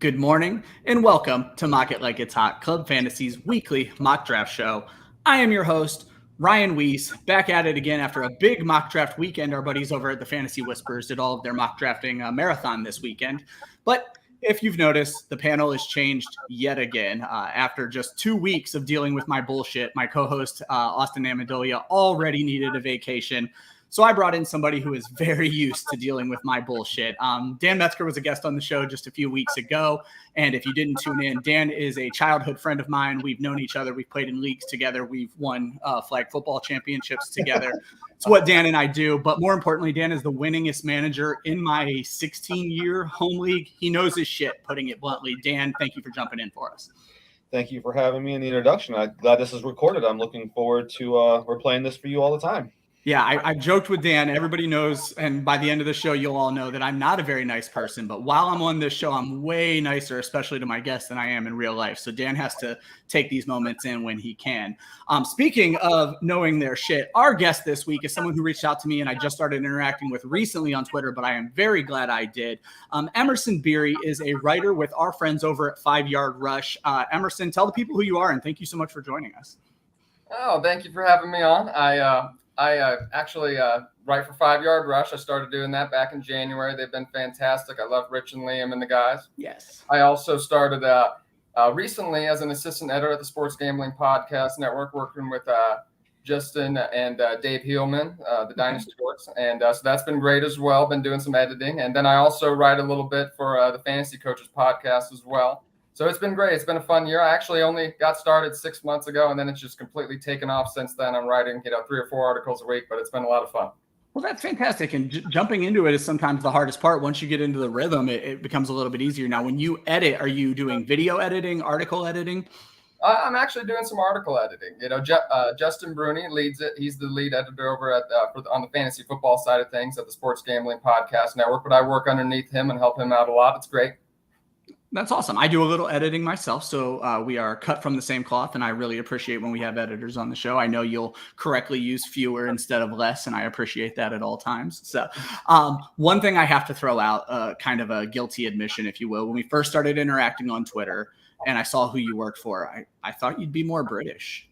Good morning and welcome to Mock It Like It's Hot, Club Fantasy's weekly mock draft show. I am your host, Ryan Weisse, back at it again after a big mock draft weekend. Our buddies over at the Fantasy Whispers did all of their mock drafting marathon this weekend. But if you've noticed, the panel has changed yet again. After just 2 weeks of dealing with my bullshit, my co-host, Austin Amandolia, already needed a vacation. So I brought in somebody who is very used to dealing with my bullshit. Dan Metzgar was a guest on the show just a few weeks ago. And if you didn't tune in, Dan is a childhood friend of mine. We've known each other. We've played in leagues together. We've won flag football championships together. It's what Dan and I do. But more importantly, Dan is the winningest manager in my 16-year home league. He knows his shit, putting it bluntly. Dan, thank you for jumping in for us. Thank you for having me in the introduction. I'm glad this is recorded. I'm looking forward to we're playing this for you all the time. Yeah, I joked with Dan. Everybody knows, and by the end of the show, you'll all know that I'm not a very nice person. But while I'm on this show, I'm way nicer, especially to my guests, than I am in real life. So Dan has to take these moments in when he can. Speaking of knowing their shit, our guest this week is someone who reached out to me and I just started interacting with recently on Twitter, but I am very glad I did. Emerson Beery is a writer with our friends over at 5 Yard Rush. Emerson, tell the people who you are, and thank you so much for joining us. Oh, thank you for having me on. I actually write for 5 Yard Rush. I started doing that back in January. They've been fantastic. I love Rich and Liam and the guys. Yes. I also started recently as an assistant editor at the Sports Gambling Podcast Network, working with Justin and Dave Heelman, the Dynasty Dorks. And so that's been great as well. Been doing some editing. And then I also write a little bit for the Fantasy Coaches Podcast as well. So it's been great. It's been a fun year. I actually only got started 6 months ago, and then it's just completely taken off since then. I'm writing, 3 or 4 articles a week, but it's been a lot of fun. Well, that's fantastic. And jumping into it is sometimes the hardest part. Once you get into the rhythm, it becomes a little bit easier. Now, when you edit, are you doing video editing, article editing? I'm actually doing some article editing. Justin Bruni leads it. He's the lead editor over at on the fantasy football side of things at the Sports Gambling Podcast Network, but I work underneath him and help him out a lot. It's great. That's awesome. I do a little editing myself, so we are cut from the same cloth, and I really appreciate when we have editors on the show. I know you'll correctly use fewer instead of less, and I appreciate that at all times. So one thing I have to throw out, kind of a guilty admission, if you will. When we first started interacting on Twitter and I saw who you worked for, I thought you'd be more British.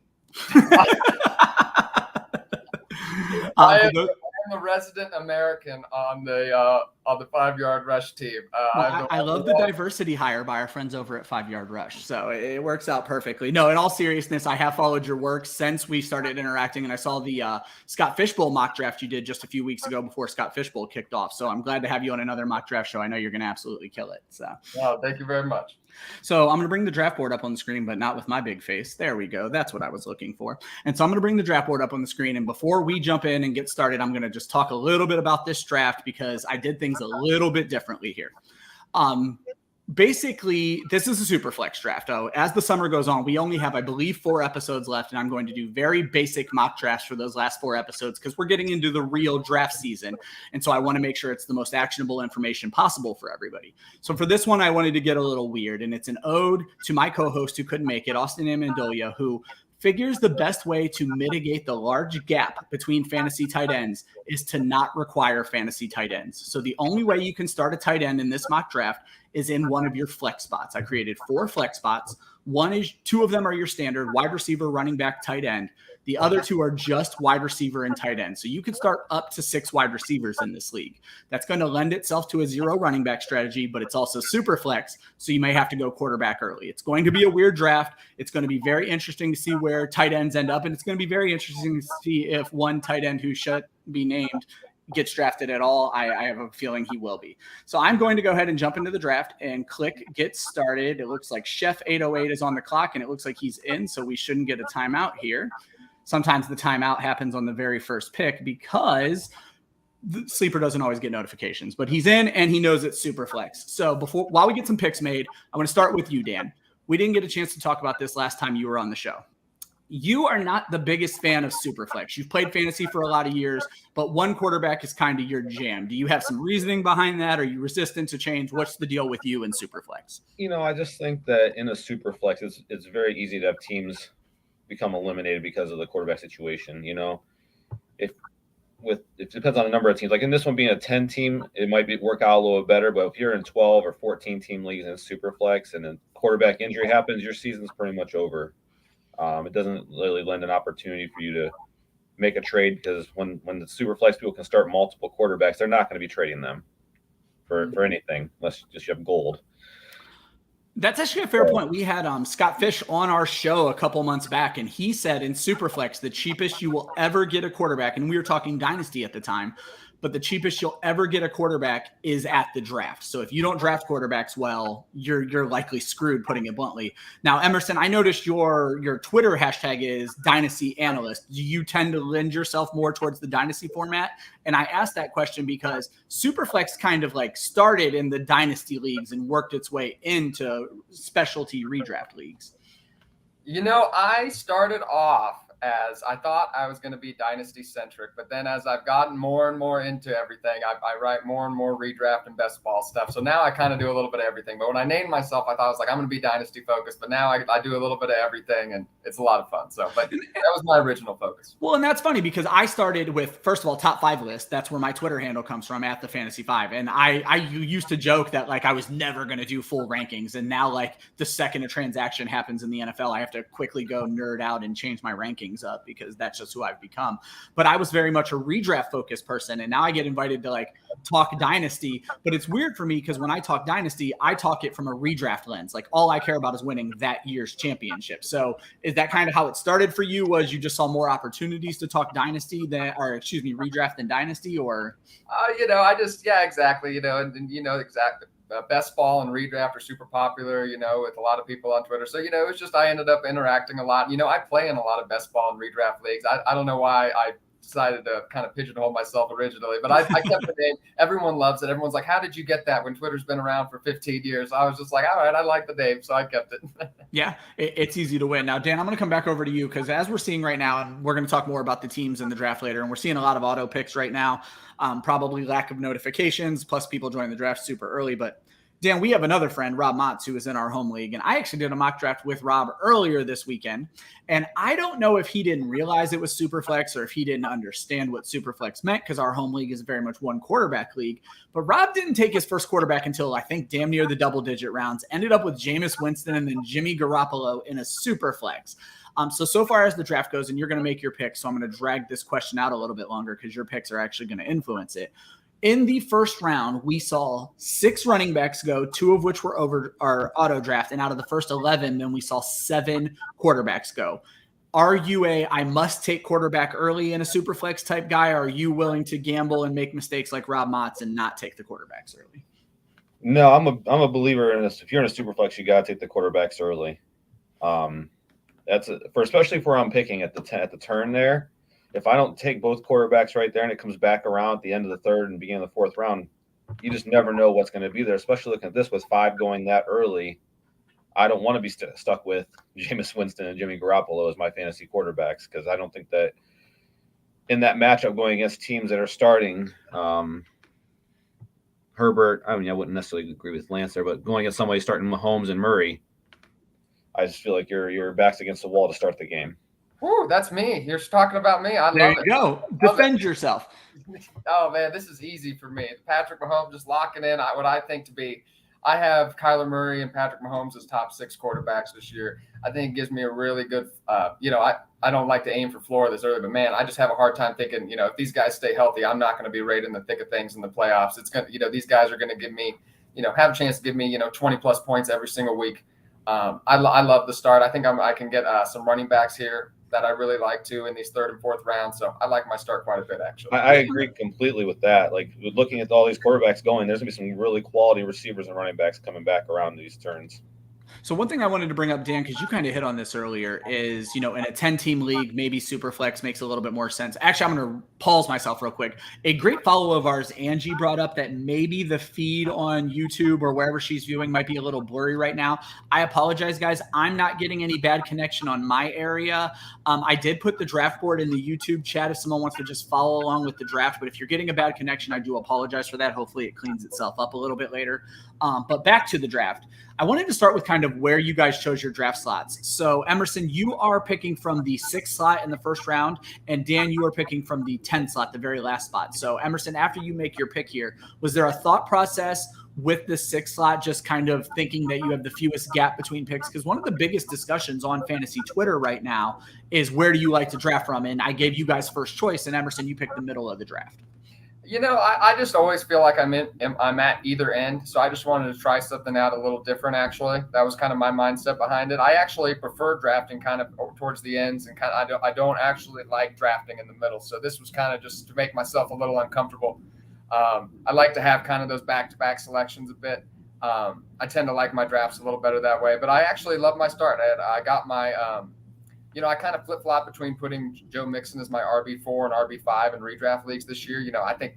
I am the resident American on the 5 Yard Rush team. I love the diversity hire by our friends over at 5 Yard Rush, so it works out perfectly. No, in all seriousness, I have followed your work since we started interacting, and I saw the Scott Fishbowl mock draft you did just a few weeks ago before Scott Fishbowl kicked off. So I'm glad to have you on another mock draft show. I know you're going to absolutely kill it. So, thank you very much. So I'm going to bring the draft board up on the screen, but not with my big face. There we go. That's what I was looking for. And so I'm going to bring the draft board up on the screen. And before we jump in and get started, I'm going to just talk a little bit about this draft because I did things a little bit differently here. Basically, this is a SuperFlex draft. As the summer goes on, we only have, I believe, 4 episodes left, and I'm going to do very basic mock drafts for those last 4 episodes because we're getting into the real draft season, and so I want to make sure it's the most actionable information possible for everybody. So for this one, I wanted to get a little weird, and it's an ode to my co-host who couldn't make it, Austin Amandolia, who figures the best way to mitigate the large gap between fantasy tight ends is to not require fantasy tight ends. So the only way you can start a tight end in this mock draft is in one of your flex spots. I created 4 flex spots. 2 of them are your standard wide receiver, running back, tight end. The other 2 are just wide receiver and tight end. So you can start up to 6 wide receivers in this league. That's going to lend itself to a 0 running back strategy, but it's also super flex. So you may have to go quarterback early. It's going to be a weird draft. It's going to be very interesting to see where tight ends end up. And it's going to be very interesting to see if one tight end who should be named gets drafted at all. I have a feeling he will be. So I'm going to go ahead and jump into the draft and click get started. It looks like Chef 808 is on the clock and it looks like he's in. So we shouldn't get a timeout here. Sometimes the timeout happens on the very first pick because the sleeper doesn't always get notifications, but he's in and he knows it's SuperFlex. So while we get some picks made, I want to start with you, Dan. We didn't get a chance to talk about this last time you were on the show. You are not the biggest fan of SuperFlex. You've played fantasy for a lot of years, but one quarterback is kind of your jam. Do you have some reasoning behind that? Are you resistant to change? What's the deal with you in SuperFlex? I just think that in a SuperFlex, it's very easy to have teams become eliminated because of the quarterback situation. If it depends on the number of teams. Like in this one being a 10 team, it might work out a little bit better. But if you're in 12 or 14 team leagues in SuperFlex and then quarterback injury happens, your season's pretty much over. It doesn't really lend an opportunity for you to make a trade because when the SuperFlex people can start multiple quarterbacks, they're not going to be trading them for anything unless you have gold. That's actually a fair point. We had Scott Fish on our show a couple months back, and he said in SuperFlex, the cheapest you will ever get a quarterback, and we were talking Dynasty at the time, but the cheapest you'll ever get a quarterback is at the draft. So if you don't draft quarterbacks well, you're likely screwed, putting it bluntly. Now, Emerson, I noticed your Twitter hashtag is Dynasty Analyst. Do you tend to lend yourself more towards the Dynasty format? And I asked that question because SuperFlex kind of like started in the Dynasty leagues and worked its way into specialty redraft leagues. I started off as I thought I was going to be dynasty centric, but then as I've gotten more and more into everything, I write more and more redraft and best ball stuff. So now I kind of do a little bit of everything. But when I named myself, I thought I was like, I'm going to be dynasty focused. But now I do a little bit of everything, and it's a lot of fun. So, but that was my original focus. Well, and that's funny because I started with, first of all, top 5 list. That's where my Twitter handle comes from, at the Fantasy 5. And I used to joke that like I was never going to do full rankings. And now like the second a transaction happens in the NFL, I have to quickly go nerd out and change my rankings up because that's just who I've become. But I was very much a redraft focused person. And now I get invited to like talk dynasty, but it's weird for me because when I talk dynasty, I talk it from a redraft lens. Like all I care about is winning that year's championship. So is that kind of how it started for you? Was you just saw more opportunities to talk dynasty redraft than dynasty, or? Exactly. Exactly. Best ball and redraft are super popular, with a lot of people on Twitter. So, it's just I ended up interacting a lot. I play in a lot of best ball and redraft leagues. I don't know why I decided to kind of pigeonhole myself originally, but I kept the name. Everyone loves it. Everyone's like, how did you get that when Twitter's been around for 15 years? I was just like, all right, I like the name, so I kept it. Yeah, it's easy to win. Now, Dan, I'm going to come back over to you because as we're seeing right now, and we're going to talk more about the teams in the draft later, and we're seeing a lot of auto picks right now, probably lack of notifications, plus people joining the draft super early. But Dan, we have another friend, Rob Motz, who is in our home league. And I actually did a mock draft with Rob earlier this weekend. And I don't know if he didn't realize it was SuperFlex or if he didn't understand what SuperFlex meant, because our home league is very much one quarterback league. But Rob didn't take his first quarterback until I think damn near the double-digit rounds. Ended up with Jameis Winston and then Jimmy Garoppolo in a SuperFlex. So far as the draft goes, and you're going to make your picks, so I'm going to drag this question out a little bit longer because your picks are actually going to influence it. In the first round, we saw 6 running backs go, 2 of which were over our auto draft. And out of the first 11, then we saw 7 quarterbacks go. Are you I must take quarterback early in a super flex type guy? Or are you willing to gamble and make mistakes like Rob Motz and not take the quarterbacks early? No, I'm a believer in this. If you're in a super flex, you got to take the quarterbacks early. Especially for I'm picking at the turn there. If I don't take both quarterbacks right there and it comes back around at the end of the third and beginning of the fourth round, you just never know what's going to be there, especially looking at this with 5 going that early. I don't want to be stuck with Jameis Winston and Jimmy Garoppolo as my fantasy quarterbacks because I don't think that in that matchup going against teams that are starting Herbert, I wouldn't necessarily agree with Lance there, but going against somebody starting Mahomes and Murray, I just feel like your back's against the wall to start the game. Ooh, that's me. You're talking about me. I love it. There you go. Defend yourself. Oh, man, this is easy for me. Patrick Mahomes just locking in what I think to be. I have Kyler Murray and Patrick Mahomes as top 6 quarterbacks this year. I think it gives me a really good, I don't like to aim for floor this early, but, man, I just have a hard time thinking, if these guys stay healthy, I'm not going to be right in the thick of things in the playoffs. It's going to, these guys are going to give me, have a chance to give me, 20-plus points every single week. I love the start. I think I can get some running backs here that I really like too in these 3rd and 4th rounds. So I like my start quite a bit, actually. I agree completely with that. Like looking at all these quarterbacks going, there's going to be some really quality receivers and running backs coming back around these turns. So one thing I wanted to bring up, Dan, because you kind of hit on this earlier, is, in a 10-team league, maybe SuperFlex makes a little bit more sense. Actually, I'm going to pause myself real quick. A great follow of ours, Angie, brought up that maybe the feed on YouTube or wherever she's viewing might be a little blurry right now. I apologize, guys. I'm not getting any bad connection on my area. I did put the draft board in the YouTube chat if someone wants to just follow along with the draft. But if you're getting a bad connection, I do apologize for that. Hopefully it cleans itself up a little bit later. But back to the draft. I wanted to start with kind of where you guys chose your draft slots. So Emerson, you are picking from the 6th slot in the first round, and Dan, you are picking from the 10th slot, the very last spot. So Emerson, after you make your pick here, was there a thought process with the 6th slot, just kind of thinking that you have the fewest gap between picks? Because one of the biggest discussions on fantasy Twitter right now is where do you like to draft from? And I gave you guys first choice, and Emerson, you picked the middle of the draft. I just always feel like I'm at either end. So I just wanted to try something out a little different, actually. That was kind of my mindset behind it. I actually prefer drafting kind of towards the ends, and I don't actually like drafting in the middle. So this was kind of just to make myself a little uncomfortable. I like to have kind of those back-to-back selections a bit. I tend to like my drafts a little better that way, but I actually love my start. I got my I kind of flip-flop between putting Joe Mixon as my RB4 and RB5 in redraft leagues this year. I think,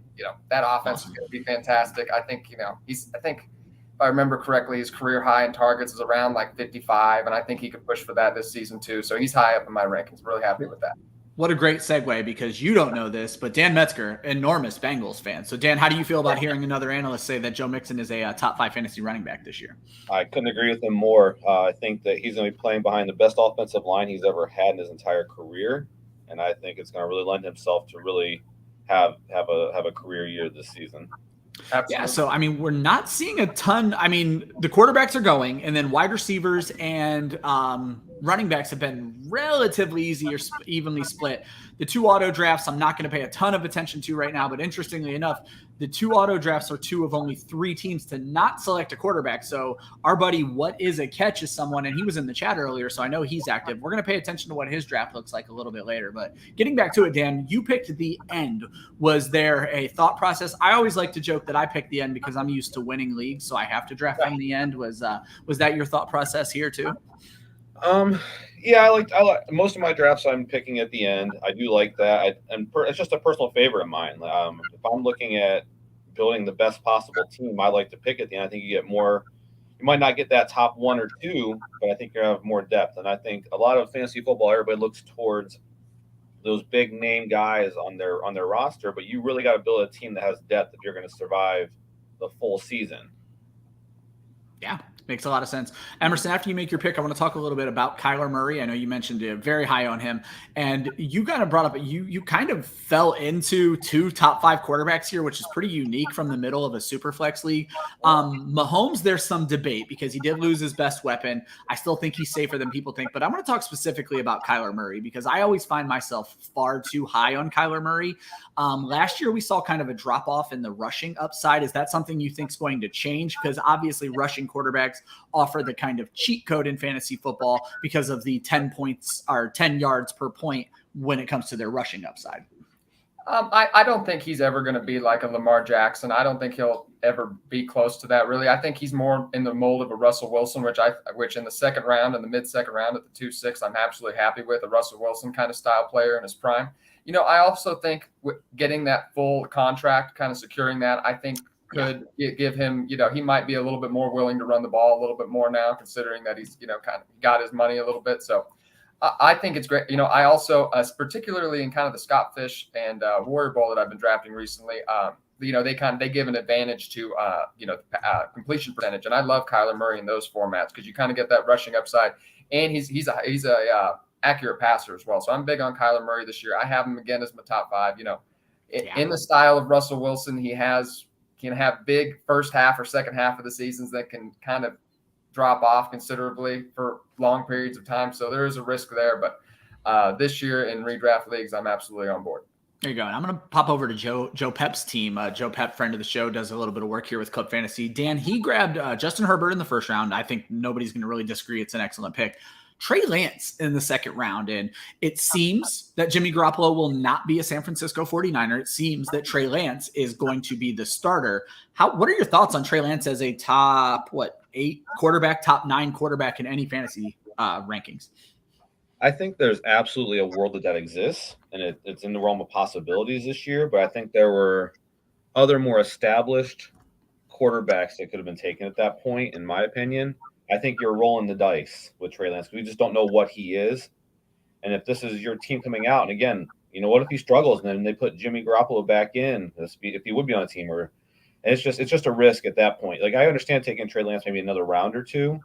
that offense is going to be fantastic. I think, I think if I remember correctly, his career high in targets is around like 55, and I think he could push for that this season too. So he's high up in my rankings. Really happy with that. What a great segue, because you don't know this, but Dan Metzgar, enormous Bengals fan. So, Dan, how do you feel about hearing another analyst say that Joe Mixon is a top 5 fantasy running back this year? I couldn't agree with him more. I think that he's going to be playing behind the best offensive line he's ever had in his entire career, and I think it's going to really lend himself to really have a career year this season. Absolutely. Yeah, so, we're not seeing a ton. The quarterbacks are going, and then wide receivers and running backs have been relatively easy or evenly split. The 2 auto drafts, I'm not going to pay a ton of attention to right now, but interestingly enough, the 2 auto drafts are 2 of only 3 teams to not select a quarterback. So our buddy, What Is a Catch, is someone, and he was in the chat earlier, so I know he's active. We're going to pay attention to what his draft looks like a little bit later. But getting back to it, Dan, you picked the end. Was there a thought process? I always like to joke that I picked the end because I'm used to winning leagues, so I have to draft from the end. Was that your thought process here too? Yeah, I like most of my drafts. I'm picking at the end. I do like that. It's just a personal favorite of mine. If I'm looking at building the best possible team, I like to pick at the end. I think you get more. You might not get that top 1 or 2, but I think you have more depth. And I think a lot of fantasy football, everybody looks towards those big name guys on their roster, but you really got to build a team that has depth if you're going to survive the full season. Yeah, makes a lot of sense. Emerson, after you make your pick, I want to talk a little bit about Kyler Murray. I know you mentioned it very high on him, and you kind of brought up, you kind of fell into 2 top 5 quarterbacks here, which is pretty unique from the middle of a SuperFlex league. Mahomes, there's some debate because he did lose his best weapon. I still think he's safer than people think, but I want to talk specifically about Kyler Murray because I always find myself far too high on Kyler Murray. Last year, we saw kind of a drop off in the rushing upside. Is that something you think is going to change? Because obviously rushing quarterbacks offer the kind of cheat code in fantasy football because of the 10 points or 10 yards per point when it comes to their rushing upside. I don't think he's ever going to be like a Lamar Jackson. I don't think he'll ever be close to that, really. I think he's more in the mold of a Russell Wilson, which in the second round and the mid-second round at the 2-6, I'm absolutely happy with a Russell Wilson kind of style player in his prime. I also think getting that full contract, kind of securing that, I think could give him, he might be a little bit more willing to run the ball a little bit more now, considering that he's, kind of got his money a little bit. So I think it's great. I also, particularly in kind of the Scott Fish and Warrior Bowl that I've been drafting recently, they give an advantage to, completion percentage. And I love Kyler Murray in those formats because you kind of get that rushing upside, and he's a accurate passer as well. So I'm big on Kyler Murray this year. I have him again as my top 5. In the style of Russell Wilson, he can have big first half or second half of the seasons that can kind of drop off considerably for long periods of time. So there is a risk there. But this year in redraft leagues, I'm absolutely on board. There you go. And I'm going to pop over to Joe Pep's team. Joe Pep, friend of the show, does a little bit of work here with Club Fantasy. Dan, he grabbed Justin Herbert in the first round. I think nobody's going to really disagree. It's an excellent pick. Trey Lance in the second round. And it seems that Jimmy Garoppolo will not be a San Francisco 49er. It seems that Trey Lance is going to be the starter. What are your thoughts on Trey Lance as a top, 8 quarterback, top 9 quarterback in any fantasy rankings? I think there's absolutely a world that exists, and it's in the realm of possibilities this year. But I think there were other more established quarterbacks that could have been taken at that point, in my opinion. I think you're rolling the dice with Trey Lance. We just don't know what he is. And if this is your team coming out, and again, what if he struggles and then they put Jimmy Garoppolo back in, if he would be on a team, And it's just a risk at that point. Like, I understand taking Trey Lance maybe another round or two,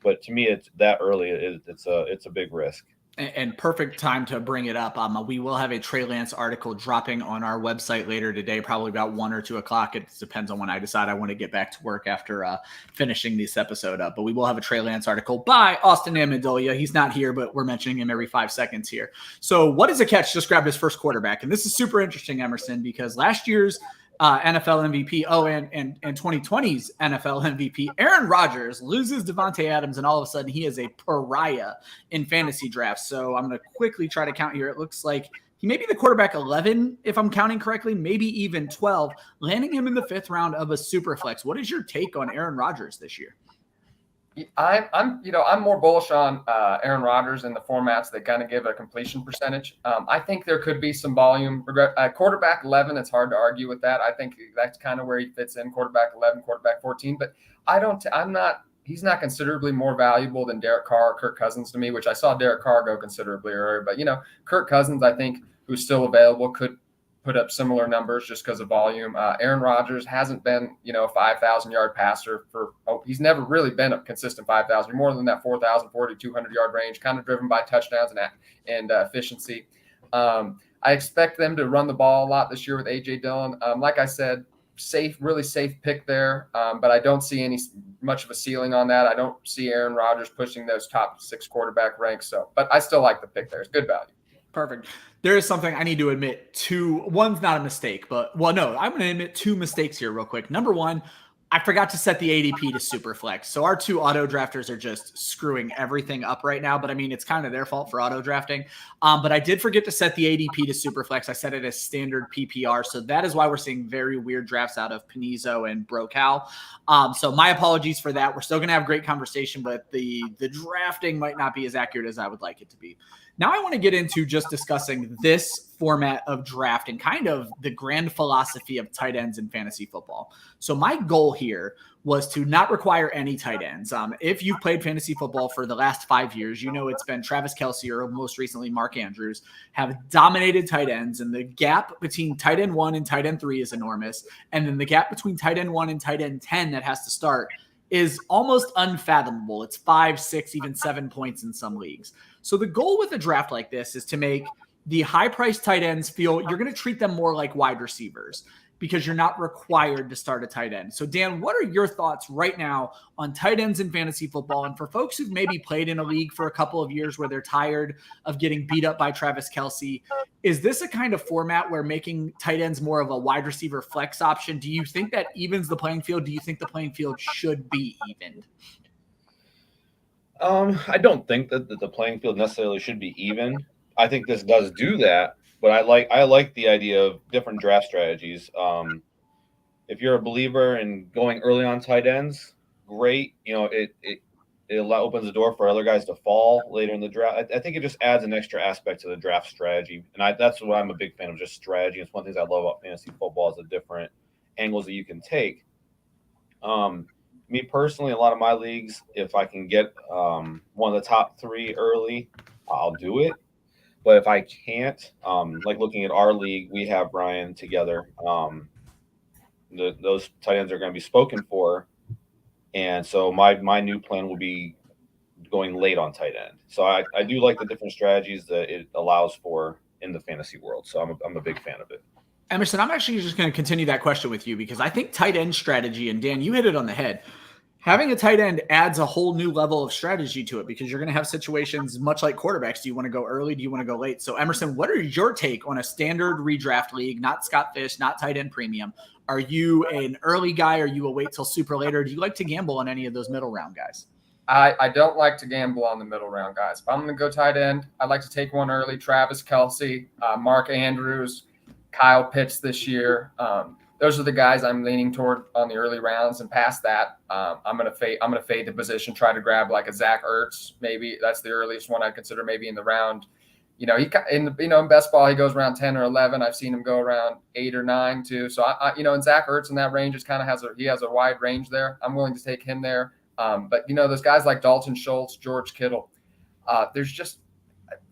but to me, it's that early. It's a big risk. And perfect time to bring it up. We will have a Trey Lance article dropping on our website later today, probably about 1 or 2 o'clock. It depends on when I decide I want to get back to work after finishing this episode up. But we will have a Trey Lance article by Austin Amandolia. He's not here, but we're mentioning him every 5 seconds here. So what is a catch? Just grabbed his first quarterback. And this is super interesting, Emerson, because last year's NFL MVP, and 2020's NFL MVP, Aaron Rodgers loses Devontae Adams, and all of a sudden he is a pariah in fantasy drafts. So I'm going to quickly try to count here. It looks like he may be the quarterback 11, if I'm counting correctly, maybe even 12, landing him in the 5th round of a SuperFlex. What is your take on Aaron Rodgers this year? I'm more bullish on Aaron Rodgers in the formats that kind of give a completion percentage. I think there could be some volume. Quarterback 11, it's hard to argue with that. I think that's kind of where he fits in, quarterback 11, quarterback 14. But he's not considerably more valuable than Derek Carr or Kirk Cousins to me, which I saw Derek Carr go considerably earlier. But, Kirk Cousins, I think, who's still available, could put up similar numbers just because of volume. Aaron Rodgers hasn't been, a 5,000-yard passer he's never really been a consistent 5,000, more than that 4,000, 4,200-yard range, kind of driven by touchdowns and efficiency. I expect them to run the ball a lot this year with A.J. Dillon. Like I said, really safe pick there, but I don't see much of a ceiling on that. I don't see Aaron Rodgers pushing those top 6 quarterback ranks. But I still like the pick there. It's good value. Perfect. There is something I need to admit to. One's not a mistake, I'm going to admit 2 mistakes here real quick. Number one, I forgot to set the ADP to SuperFlex. So our 2 auto drafters are just screwing everything up right now. But I mean, it's kind of their fault for auto drafting. But I did forget to set the ADP to SuperFlex. I set it as standard PPR. So that is why we're seeing very weird drafts out of Panizo and Brocal. So my apologies for that. We're still going to have great conversation, but the drafting might not be as accurate as I would like it to be. Now I want to get into just discussing this format of draft and kind of the grand philosophy of tight ends in fantasy football. So my goal here was to not require any tight ends. If you've played fantasy football for the last 5 years, it's been Travis Kelce or most recently Mark Andrews have dominated tight ends, and the gap between tight end 1 and tight end 3 is enormous. And then the gap between tight end 1 and tight end 10 that has to start is almost unfathomable. It's 5, 6, even 7 points in some leagues. So the goal with a draft like this is to make the high-priced tight ends feel you're going to treat them more like wide receivers because you're not required to start a tight end. So Dan, what are your thoughts right now on tight ends in fantasy football? And for folks who've maybe played in a league for a couple of years where they're tired of getting beat up by Travis Kelce, is this a kind of format where making tight ends more of a wide receiver flex option? Do you think that evens the playing field? Do you think the playing field should be evened? I don't think that the playing field necessarily should be even. I think this does do that, but I like the idea of different draft strategies. If you're a believer in going early on tight ends, great. It opens the door for other guys to fall later in the draft. I think it just adds an extra aspect to the draft strategy, and that's what I'm a big fan of, just strategy. It's one of the things I love about fantasy football is the different angles that you can take. Me personally, a lot of my leagues, if I can get one of the top 3 early, I'll do it. But if I can't, like looking at our league, we have Brian together. Those tight ends are going to be spoken for. And so my new plan will be going late on tight end. So I do like the different strategies that it allows for in the fantasy world. So I'm a big fan of it. Emerson, I'm actually just going to continue that question with you because I think tight end strategy, and Dan, you hit it on the head. Having a tight end adds a whole new level of strategy to it because you're going to have situations much like quarterbacks. Do you want to go early? Do you want to go late? So Emerson, what are your take on a standard redraft league, not Scott Fish, not tight end premium? Are you an early guy? Are you a wait till super later? Do you like to gamble on any of those middle round guys? I don't like to gamble on the middle round guys. If I'm going to go tight end, I'd like to take one early. Travis Kelce, Mark Andrews, Kyle Pitts this year. Those are the guys I'm leaning toward on the early rounds, and past that, I'm gonna fade the position, try to grab like a Zach Ertz. Maybe that's the earliest one I'd consider. Maybe in the round, in best ball he goes around 10 or 11. I've seen him go around 8 or 9 too. So and Zach Ertz in that range is kind of has a wide range there. I'm willing to take him there. But those guys like Dalton Schultz, George Kittle, there's just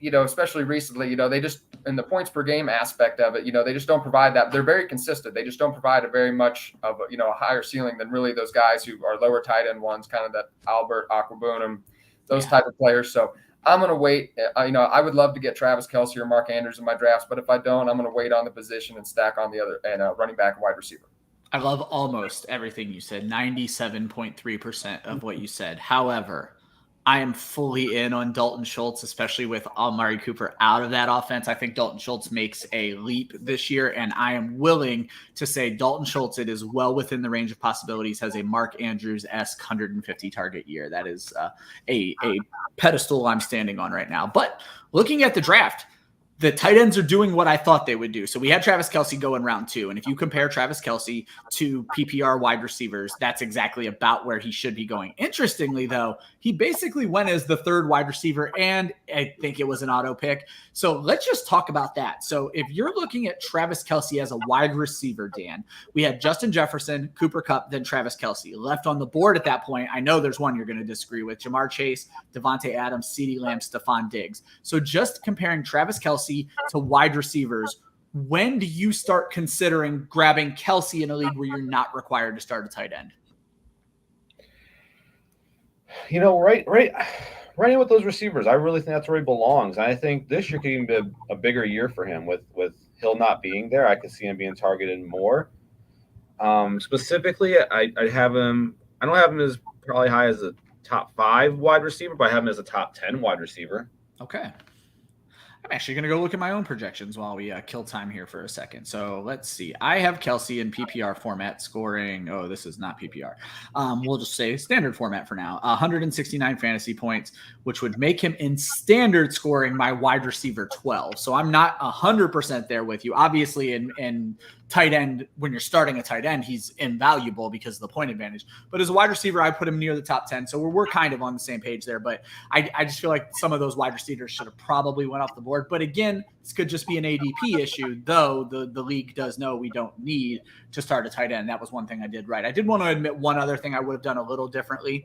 especially recently, they just, in the points per game aspect of it, they just don't provide that. They're very consistent. They just don't provide a very much of a higher ceiling than really those guys who are lower tight end ones, kind of that Albert, Aquabunum, those type of players. So I'm going to wait. I would love to get Travis Kelce or Mark Andrews in my drafts, but if I don't, I'm going to wait on the position and stack on the other and running back and wide receiver. I love almost everything you said, 97.3% of what you said. However, I am fully in on Dalton Schultz, especially with Amari Cooper out of that offense. I think Dalton Schultz makes a leap this year, and I am willing to say Dalton Schultz, it is well within the range of possibilities, has a Mark Andrews-esque 150 target year. That is a pedestal I'm standing on right now. But looking at the draft, the tight ends are doing what I thought they would do. So we had Travis Kelce go in round 2. And if you compare Travis Kelce to PPR wide receivers, that's exactly about where he should be going. Interestingly, though, he basically went as the 3rd wide receiver, and I think it was an auto pick. So let's just talk about that. So if you're looking at Travis Kelce as a wide receiver, Dan, we had Justin Jefferson, Cooper Kupp, then Travis Kelce. Left on the board at that point, I know there's one you're going to disagree with: Jamar Chase, Devontae Adams, CeeDee Lamb, Stephon Diggs. So just comparing Travis Kelce to wide receivers, when do you start considering grabbing Kelce in a league where you're not required to start a tight end? Right in with those receivers, I really think that's where he belongs. And I think this year could even be a bigger year for him with Hill not being there. I could see him being targeted more. Specifically, I have him. I don't have him as probably high as a top 5 wide receiver, but I have him as a top 10 wide receiver. Okay. I'm actually going to go look at my own projections while we kill time here for a second. So let's see. I have Kelce in PPR format scoring. Oh, this is not PPR. We'll just say standard format for now. 169 fantasy points, which would make him in standard scoring my wide receiver 12. So I'm not 100% there with you. Obviously, in tight end, when you're starting a tight end, he's invaluable because of the point advantage. But as a wide receiver, I put him near the top 10. So we're kind of on the same page there. But I just feel like some of those wide receivers should have probably went off the board. But again, this could just be an ADP issue, though the league does know we don't need to start a tight end. That was one thing I did right. I did want to admit one other thing I would have done a little differently.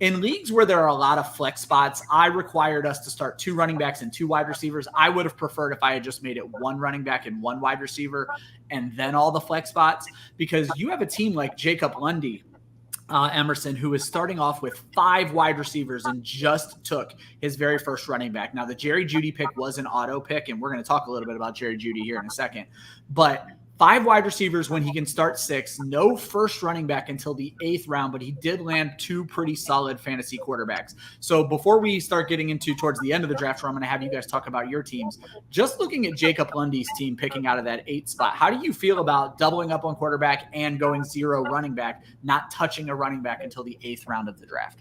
In leagues where there are a lot of flex spots, I required us to start 2 running backs and 2 wide receivers. I would have preferred if I had just made it 1 running back and 1 wide receiver and then all the flex spots, because you have a team like Jacob Lundy, Emerson, who is starting off with 5 wide receivers and just took his very first running back. Now, the Jerry Jeudy pick was an auto pick, and we're going to talk a little bit about Jerry Jeudy here in a second. But 5 wide receivers when he can start 6, no first running back until the 8th round, but he did land 2 pretty solid fantasy quarterbacks. So before we start getting into towards the end of the draft, where I'm going to have you guys talk about your teams, just looking at Jacob Lundy's team picking out of that 8th spot, how do you feel about doubling up on quarterback and going 0 running back, not touching a running back until the 8th round of the draft?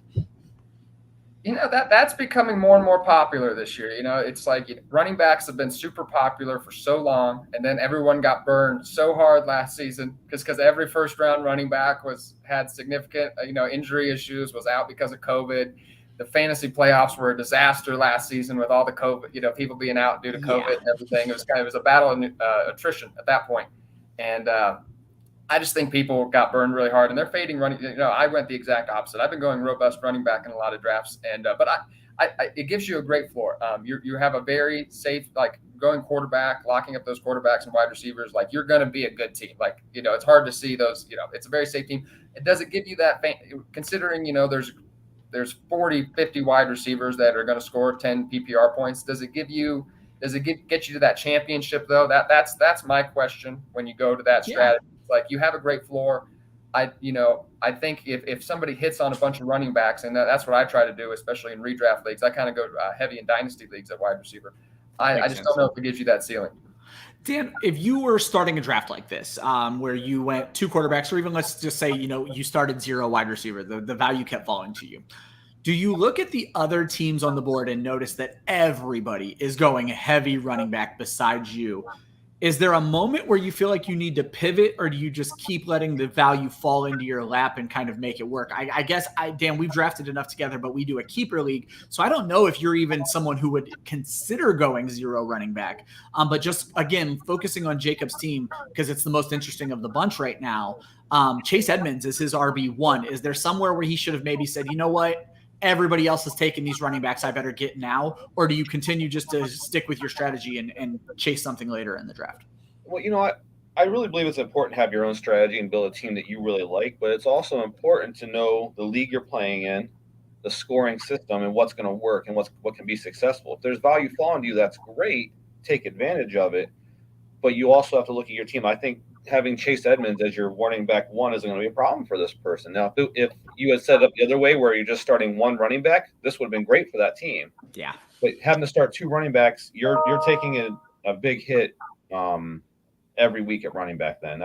That's becoming more and more popular this year. It's like running backs have been super popular for so long, and then everyone got burned so hard last season because every first round running back had significant injury issues, was out because of COVID. The fantasy playoffs were a disaster last season with all the COVID, people being out due to COVID and everything. It was a battle of attrition at that point. And I just think people got burned really hard, and they're fading running. I went the exact opposite. I've been going robust running back in a lot of drafts, and but it gives you a great floor. You have a very safe, like going quarterback, locking up those quarterbacks and wide receivers. Like you're going to be a good team. Like it's hard to see those. It's a very safe team. It doesn't give you that considering there's 40, 50 wide receivers that are going to score 10 PPR points. Does it get you to that championship though? That's my question when you go to that strategy. Like you have a great floor. I think if somebody hits on a bunch of running backs, and that's what I try to do, especially in redraft leagues. I kind of go heavy in dynasty leagues at wide receiver. I just don't know if it gives you that ceiling. Dan, if you were starting a draft like this, where you went 2 quarterbacks, or even let's just say, you started 0 wide receiver, the value kept falling to you. Do you look at the other teams on the board and notice that everybody is going heavy running back besides you? Is there a moment where you feel like you need to pivot, or do you just keep letting the value fall into your lap and kind of make it work? I guess, Dan, we've drafted enough together, but we do a keeper league. So I don't know if you're even someone who would consider going 0 running back. But just, again, focusing on Jacob's team, because it's the most interesting of the bunch right now. Chase Edmonds is his RB1. Is there somewhere where he should have maybe said, you know what? everybody else is taking these running backs, I better get now? Or do you continue just to stick with your strategy and chase something later in the draft? Well, I really believe it's important to have your own strategy and build a team that you really like, but it's also important to know the league you're playing in, the scoring system, and what's going to work and what can be successful. If there's value falling to you, that's great. Take advantage of it. But you also have to look at your team. I think having Chase Edmonds as your running back one isn't going to be a problem for this person. Now, if you had set up the other way where you're just starting one running back, this would have been great for that team. Yeah. But having to start two running backs, you're taking a big hit every week at running back then.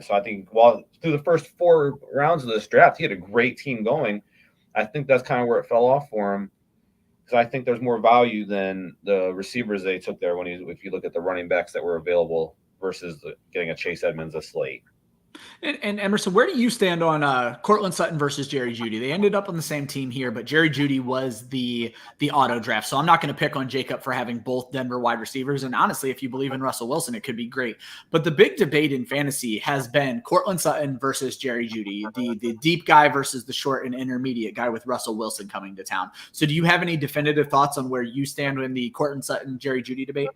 So I think through the first 4 rounds of this draft, he had a great team going. I think that's kind of where it fell off for him, because I think there's more value than the receivers they took there if you look at the running backs that were available versus getting a Chase Edmonds a slate. And Emerson, where do you stand on Cortland Sutton versus Jerry Jeudy? They ended up on the same team here, but Jerry Jeudy was the auto draft. So I'm not going to pick on Jacob for having both Denver wide receivers. And honestly, if you believe in Russell Wilson, it could be great. But the big debate in fantasy has been Cortland Sutton versus Jerry Jeudy, the deep guy versus the short and intermediate guy with Russell Wilson coming to town. So do you have any definitive thoughts on where you stand in the Cortland Sutton, Jerry Jeudy debate?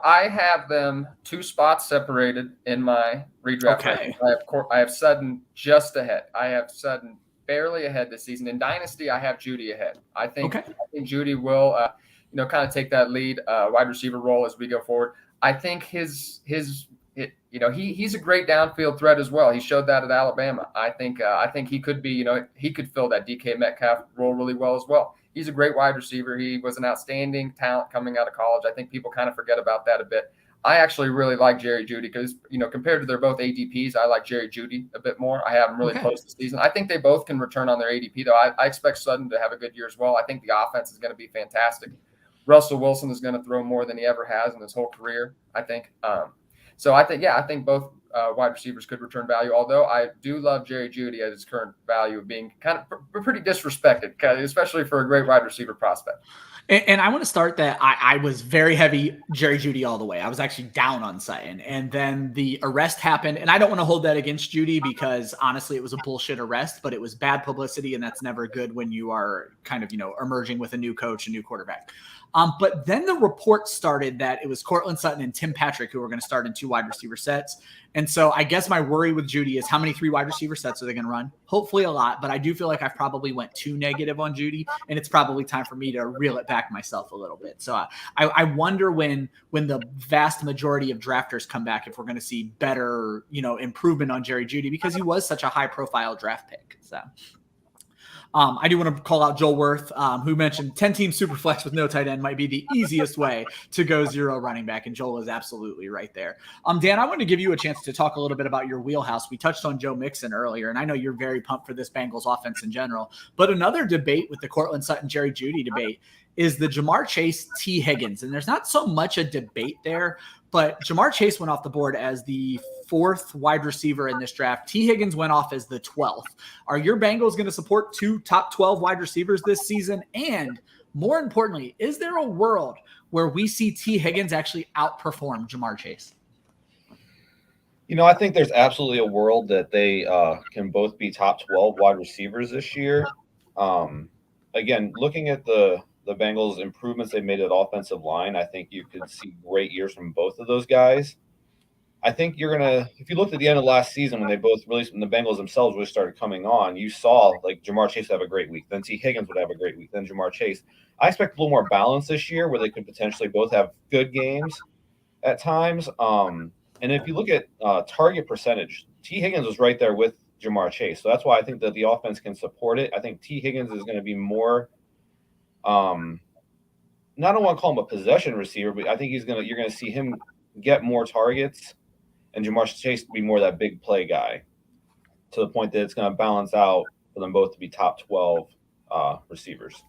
I have them 2 spots separated in my redraft. Okay. I have Sutton just ahead. I have Sutton barely ahead this season. In Dynasty, I have Jeudy ahead. I think Jeudy will, kind of take that lead wide receiver role as we go forward. I think he's a great downfield threat as well. He showed that at Alabama. I think he could be, he could fill that DK Metcalf role really well as well. He's a great wide receiver. He was an outstanding talent coming out of college. I think people kind of forget about that a bit. I actually really like Jerry Jeudy because, compared to their both ADPs, I like Jerry Jeudy a bit more. I have him really close this season. I think they both can return on their ADP, though. I expect Sutton to have a good year as well. I think the offense is going to be fantastic. Russell Wilson is going to throw more than he ever has in his whole career, I think. So I think both wide receivers could return value, although I do love Jerry Jeudy at his current value of being kind of pretty disrespected, especially for a great wide receiver prospect. And I want to start that I was very heavy Jerry Jeudy all the way. I was actually down on Sutton. And then the arrest happened. And I don't want to hold that against Jeudy because honestly, it was a bullshit arrest, but it was bad publicity. And that's never good when you are kind of, emerging with a new coach, a new quarterback. But then the report started that it was Cortland Sutton and Tim Patrick who were going to start in 2 wide receiver sets. And so I guess my worry with Jeudy is how many 3 wide receiver sets are they going to run? Hopefully a lot, but I do feel like I've probably went too negative on Jeudy, and it's probably time for me to reel it back myself a little bit. So I wonder when the vast majority of drafters come back, if we're going to see better, improvement on Jerry Jeudy because he was such a high profile draft pick. So. I do want to call out Joel Worth, who mentioned 10-team SuperFlex with no tight end might be the easiest way to go 0 running back, and Joel is absolutely right there. Dan, I want to give you a chance to talk a little bit about your wheelhouse. We touched on Joe Mixon earlier, and I know you're very pumped for this Bengals offense in general. But another debate with the Cortland Sutton, Jerry Jeudy debate is the Jamar Chase, T. Higgins. And there's not so much a debate there, but Jamar Chase went off the board as the 4th wide receiver in this draft. T. Higgins went off as the 12th. Are your Bengals going to support 2 top 12 wide receivers this season? And more importantly, is there a world where we see T. Higgins actually outperform Jamar Chase? I think there's absolutely a world that they can both be top 12 wide receivers this year. Again, looking at the Bengals' improvements they made at offensive line, I think you could see great years from both of those guys. I think if you looked at the end of last season when they both released, when the Bengals themselves really started coming on, you saw like Jamar Chase would have a great week. Then T. Higgins would have a great week. Then Jamar Chase. I expect a little more balance this year where they could potentially both have good games at times. And if you look at target percentage, T. Higgins was right there with Jamar Chase. So that's why I think that the offense can support it. I think T. Higgins is going to be more I don't want to call him a possession receiver, but I think you're going to see him get more targets and Jamar Chase be more that big play guy to the point that it's going to balance out for them both to be top 12 receivers.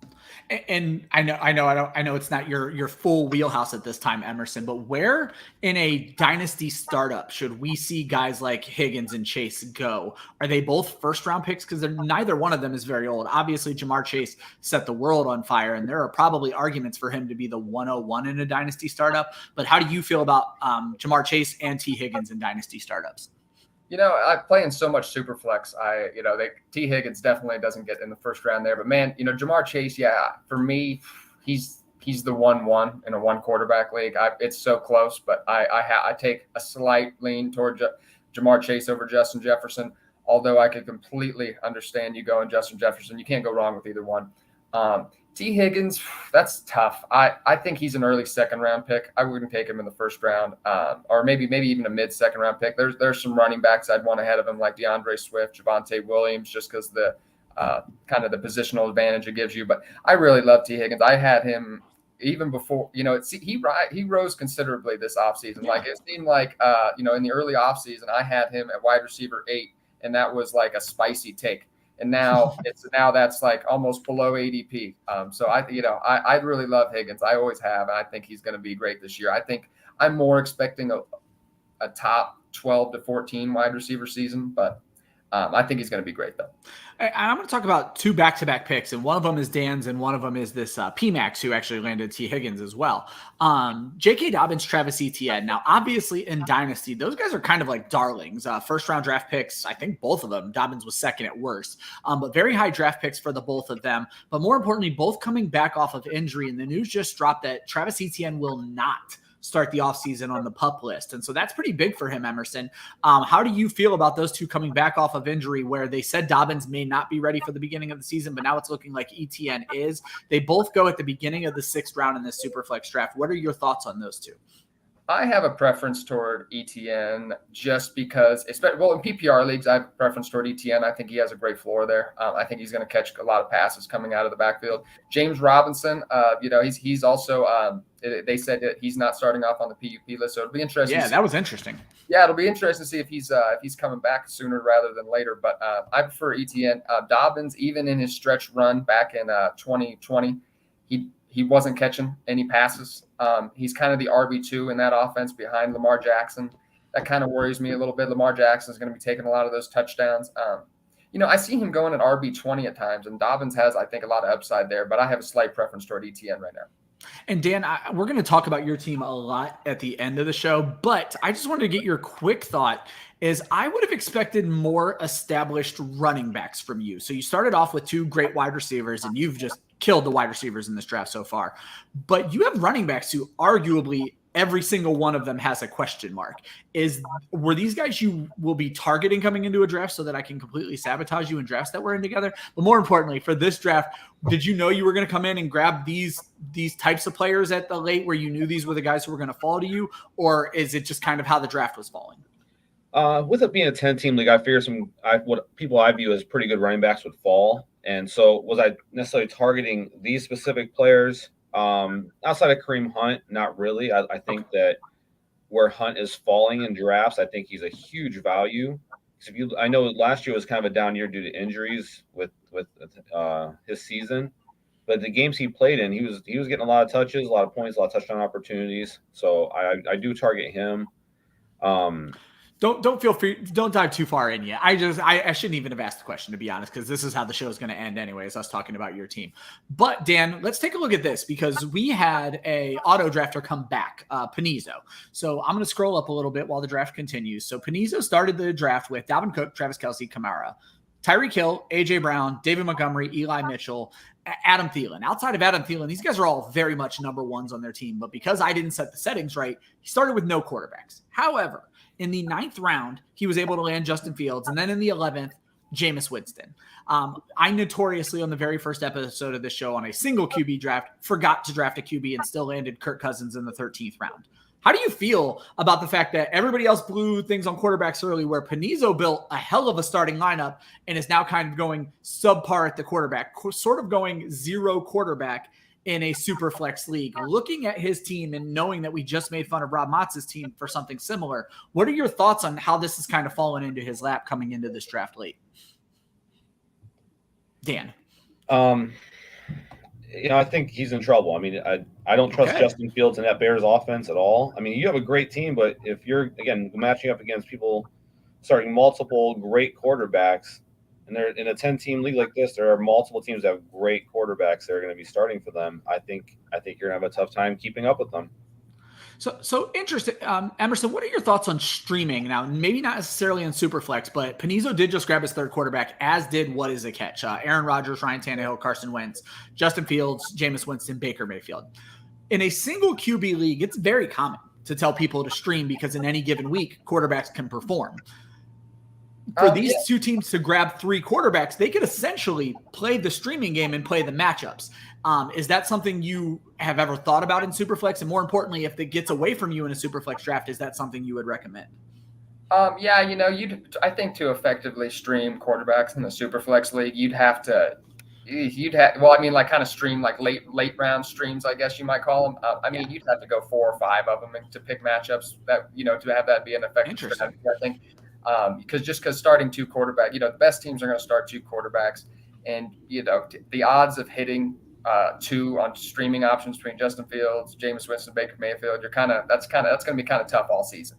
And I know it's not your full wheelhouse at this time, Emerson, but where in a dynasty startup should we see guys like Higgins and Chase go? Are they both first round picks? Because neither one of them is very old. Obviously, Jamar Chase set the world on fire, and there are probably arguments for him to be the 101 in a dynasty startup. But how do you feel about Jamar Chase and T. Higgins in dynasty startups? I play in so much SuperFlex. T. Higgins definitely doesn't get in the first round there. But man, Jamar Chase, for me, he's the 1-1 in a one quarterback league. It's so close, but I take a slight lean toward Jamar Chase over Justin Jefferson. Although I could completely understand you going Justin Jefferson, you can't go wrong with either one. T. Higgins, that's tough. I think he's an early second round pick. I wouldn't take him in the first round, or maybe even a mid second round pick. There's some running backs I'd want ahead of him, like DeAndre Swift, Javonte Williams, just because the kind of the positional advantage it gives you. But I really love T. Higgins. I had him even before, he rose considerably this offseason. Yeah. Like it seemed like, in the early offseason, I had him at wide receiver 8, and that was like a spicy take. And now that's like almost below ADP. So I really love Higgins. I always have, and I think he's going to be great this year. I think I'm more expecting a top 12 to 14 wide receiver season, but I think he's going to be great though. And I'm going to talk about 2 back-to-back picks, and one of them is Dan's, and one of them is this PMAX, who actually landed T. Higgins as well. J.K. Dobbins, Travis Etienne. Now, obviously, in Dynasty, those guys are kind of like darlings. First-round draft picks, I think both of them. Dobbins was second at worst, but very high draft picks for the both of them. But more importantly, both coming back off of injury, and the news just dropped that Travis Etienne will not start the offseason on the PUP list. And so that's pretty big for him, Emerson. How do you feel about those two coming back off of injury, where they said Dobbins may not be ready for the beginning of the season, but now it's looking like Etienne is? They both go at the beginning of the 6th round in this SuperFlex draft. What are your thoughts on those two? I have a preference toward Etienne just because, in PPR leagues, I have a preference toward Etienne. I think he has a great floor there. I think he's going to catch a lot of passes coming out of the backfield. James Robinson, he's also, they said that he's not starting off on the PUP list, so it'll be interesting. Yeah, that was interesting. Yeah, it'll be interesting to see if he's coming back sooner rather than later. But I prefer Etienne. Dobbins, even in his stretch run back in 2020, he wasn't catching any passes. He's kind of the RB2 in that offense behind Lamar Jackson. That kind of worries me a little bit. Lamar Jackson is going to be taking a lot of those touchdowns. I see him going at RB20 at times, and Dobbins has, I think, a lot of upside there, but I have a slight preference toward Etienne right now. And Dan, we're going to talk about your team a lot at the end of the show, but I just wanted to get your quick thought. I would have expected more established running backs from you. So you started off with 2 great wide receivers, and you've just killed the wide receivers in this draft so far. But you have running backs who arguably every single one of them has a question mark. Were these guys you will be targeting coming into a draft so that I can completely sabotage you in drafts that we're in together? But more importantly, for this draft, did you know you were going to come in and grab these types of players at the late, where you knew these were the guys who were going to fall to you? Or is it just kind of how the draft was falling? With it being a 10-team league, I figure what people I view as pretty good running backs would fall. And so was I necessarily targeting these specific players? Outside of Kareem Hunt, not really. I think that where Hunt is falling in drafts, I think he's a huge value. I know last year was kind of a down year due to injuries with his season, but the games he played in, he was getting a lot of touches, a lot of points, a lot of touchdown opportunities. So I do target him. Don't feel free. Don't dive too far in yet. I shouldn't even have asked the question, to be honest, because this is how the show is going to end anyways, us talking about your team. But Dan, let's take a look at this, because we had a auto drafter come back, Panizo. So I'm going to scroll up a little bit while the draft continues. So Panizo started the draft with Dalvin Cook, Travis Kelce, Kamara, Tyreek Hill, AJ Brown, David Montgomery, Eli Mitchell, Adam Thielen. Outside of Adam Thielen, these guys are all very much number ones on their team. But because I didn't set the settings right, he started with no quarterbacks. However, in the 9th round, he was able to land Justin Fields. And then in the 11th, Jameis Winston. I notoriously, on the very first episode of this show on a single QB draft, forgot to draft a QB and still landed Kirk Cousins in the 13th round. How do you feel about the fact that everybody else blew things on quarterbacks early, where Panizo built a hell of a starting lineup and is now kind of going subpar at the quarterback, sort of going 0 quarterback in a super flex league? Looking at his team and knowing that we just made fun of Rob Motz's team for something similar, what are your thoughts on how this has kind of fallen into his lap coming into this draft late? Dan. I think he's in trouble. I mean, I don't trust Justin Fields in that Bears offense at all. I mean, you have a great team, but if you're, again, matching up against people starting multiple great quarterbacks, and they're in a 10-team league like this, there are multiple teams that have great quarterbacks that are going to be starting for them. I think you're going to have a tough time keeping up with them. So interesting. Emerson, what are your thoughts on streaming? Now, maybe not necessarily in Superflex, but Panizo did just grab his third quarterback, as did What Is a Catch? Aaron Rodgers, Ryan Tannehill, Carson Wentz, Justin Fields, Jameis Winston, Baker Mayfield. In a single QB league, it's very common to tell people to stream because in any given week, quarterbacks can perform. For these two teams to grab 3 quarterbacks, they could essentially play the streaming game and play the matchups. Is that something you have ever thought about in Superflex? And more importantly, if it gets away from you in a Superflex draft, is that something you would recommend? I think to effectively stream quarterbacks in the Superflex league, you'd have kind of stream like late round streams, I guess you might call them. You'd have to go 4 or 5 of them to pick matchups that, to have that be an effective strategy, I think. Because starting 2 quarterbacks, the best teams are going to start 2 quarterbacks, and the odds of hitting 2 on streaming options between Justin Fields, Jameis Winston, Baker Mayfield, that's going to be kind of tough all season.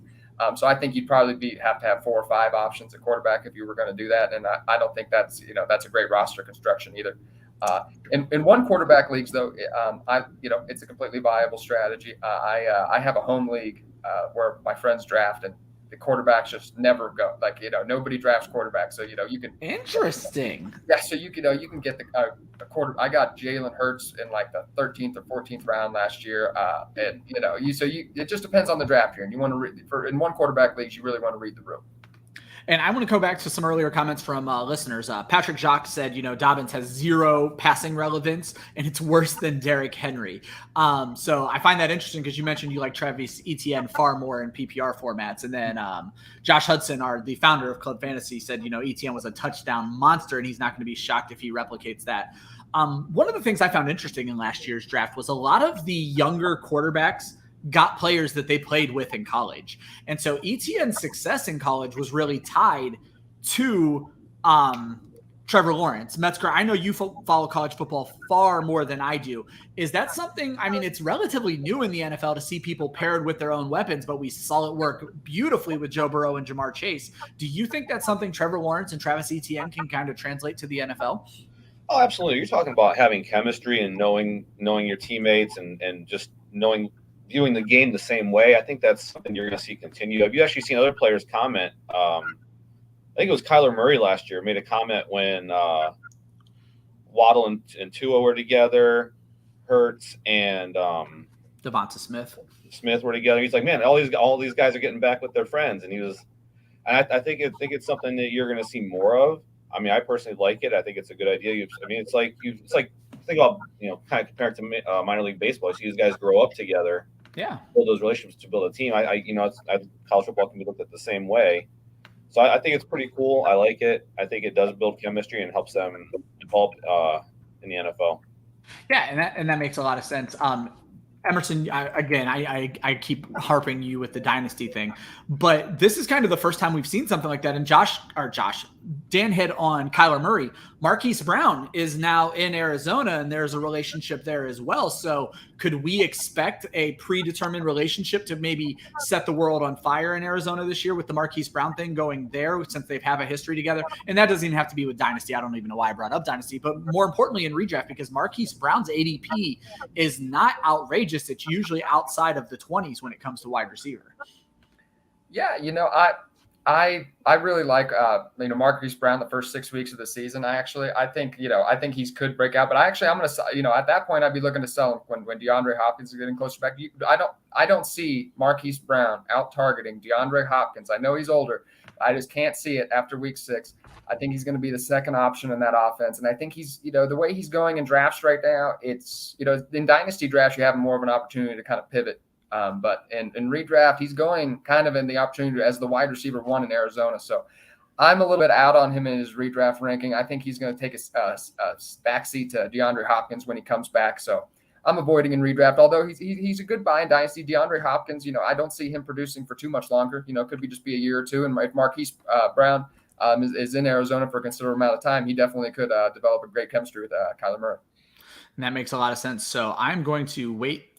So I think you'd probably have to have 4 or 5 options at quarterback if you were going to do that, and I don't think that's a great roster construction either. In one quarterback leagues though, it's a completely viable strategy. I have a home league where my friends draft, and the quarterbacks just never go. Nobody drafts quarterbacks, so you can. Interesting. Yeah, so you can get the quarter. I got Jalen Hurts in like the 13th or 14th round last year, and it just depends on the draft here. And you want to in one quarterback leagues, you really want to read the room. And I want to go back to some earlier comments from listeners. Patrick Jacques said, Dobbins has 0 passing relevance, and it's worse than Derrick Henry. So I find that interesting because you mentioned you like Travis Etienne far more in PPR formats. And then Josh Hudson, the founder of Club Fantasy, said, Etienne was a touchdown monster, and he's not going to be shocked if he replicates that. One of the things I found interesting in last year's draft was a lot of the younger quarterbacks got players that they played with in college. And so Etienne's success in college was really tied to Trevor Lawrence. Metzgar, I know you follow college football far more than I do. Is that something, it's relatively new in the NFL to see people paired with their own weapons, but we saw it work beautifully with Joe Burrow and Jamar Chase. Do you think that's something Trevor Lawrence and Travis Etienne can kind of translate to the NFL? Oh, absolutely. You're talking about having chemistry and knowing your teammates and just viewing the game the same way. I think that's something you're going to see continue. Have you actually seen other players comment? I think it was Kyler Murray last year made a comment when Waddle and Tua were together, Hurts and Devonta Smith were together. He's like, man, all these guys are getting back with their friends, and I think it's something that you're going to see more of. I personally like it. I think it's a good idea. It's like think about kind of compared to minor league baseball. So these guys grow up together. Yeah, build those relationships to build a team. College football can be looked at the same way. So I think it's pretty cool. I like it. I think it does build chemistry and helps them develop in the NFL. Yeah, and that makes a lot of sense. Emerson, I keep harping you with the dynasty thing, but this is kind of the first time we've seen something like that. And Dan hit on Kyler Murray. Marquise Brown is now in Arizona, and there's a relationship there as well. So could we expect a predetermined relationship to maybe set the world on fire in Arizona this year with the Marquise Brown thing going there, since they have a history together? And that doesn't even have to be with dynasty. I don't even know why I brought up dynasty, but more importantly in redraft, because Marquise Brown's ADP is not outrageous. It's usually outside of the 20s when it comes to wide receiver. Yeah, I really like Marquise Brown the first 6 weeks of the season. I think he could break out, but I'm going to at that point I'd be looking to sell him when DeAndre Hopkins is getting closer back. I don't see Marquise Brown out targeting DeAndre Hopkins. I know he's older. I just can't see it after week 6. I think he's going to be the second option in that offense. And I think he's, the way he's going in drafts right now, it's, in dynasty drafts, you have more of an opportunity to kind of pivot. But in redraft, he's going kind of in the opportunity as the wide receiver 1 in Arizona. So I'm a little bit out on him in his redraft ranking. I think he's going to take a backseat to DeAndre Hopkins when he comes back. So I'm avoiding in redraft, although he's a good buy in dynasty. DeAndre Hopkins, I don't see him producing for too much longer. Could be just be a year or two. And if Marquise Brown is in Arizona for a considerable amount of time, he definitely could develop a great chemistry with Kyler Murray. And that makes a lot of sense. So I'm going to wait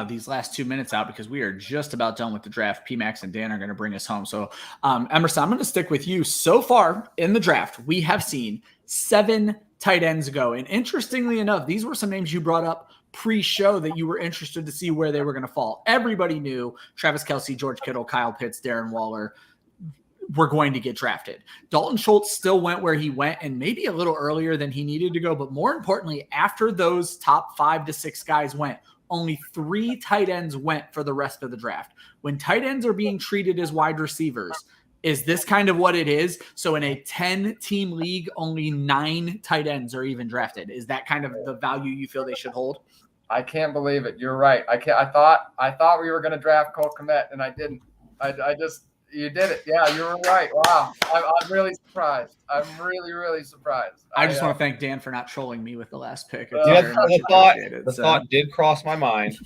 these last 2 minutes out because we are just about done with the draft. PMax and Dan are going to bring us home. So Emerson, I'm going to stick with you. So far in the draft, we have seen 7 tight ends go. And interestingly enough, these were some names you brought up pre-show that you were interested to see where they were going to fall. Everybody knew Travis Kelce, George Kittle, Kyle Pitts, Darren Waller were going to get drafted. Dalton Schultz still went where he went, and maybe a little earlier than he needed to go. But more importantly, after those top 5 to 6 guys went, only 3 tight ends went for the rest of the draft. When tight ends are being treated as wide receivers, is this kind of what it is? So in a 10-team league, only 9 tight ends are even drafted. Is that kind of the value you feel they should hold? I can't believe it. You're right. I thought we were going to draft Cole Kmet, and I didn't. You did it. Yeah, you were right. Wow. I'm really surprised. I'm really, really surprised. I just want to thank Dan for not trolling me with the last pick. The thought did cross my mind,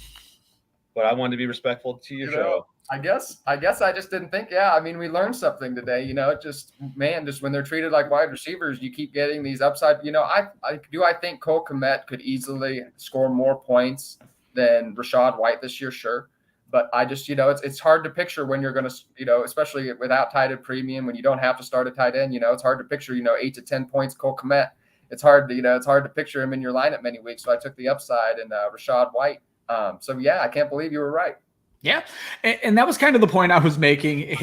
but I wanted to be respectful to your show. I guess I just didn't think. Yeah, I mean, we learned something today. Just when they're treated like wide receivers, you keep getting these upside. I think Cole Kmet could easily score more points than Rachaad White this year. Sure. But I just, it's hard to picture when you're going to, especially without tight end premium, when you don't have to start a tight end, it's hard to picture, 8 to 10 points, Cole Kmet. It's hard to picture him in your lineup many weeks. So I took the upside and Rachaad White. I can't believe you were right. Yeah. And that was kind of the point I was making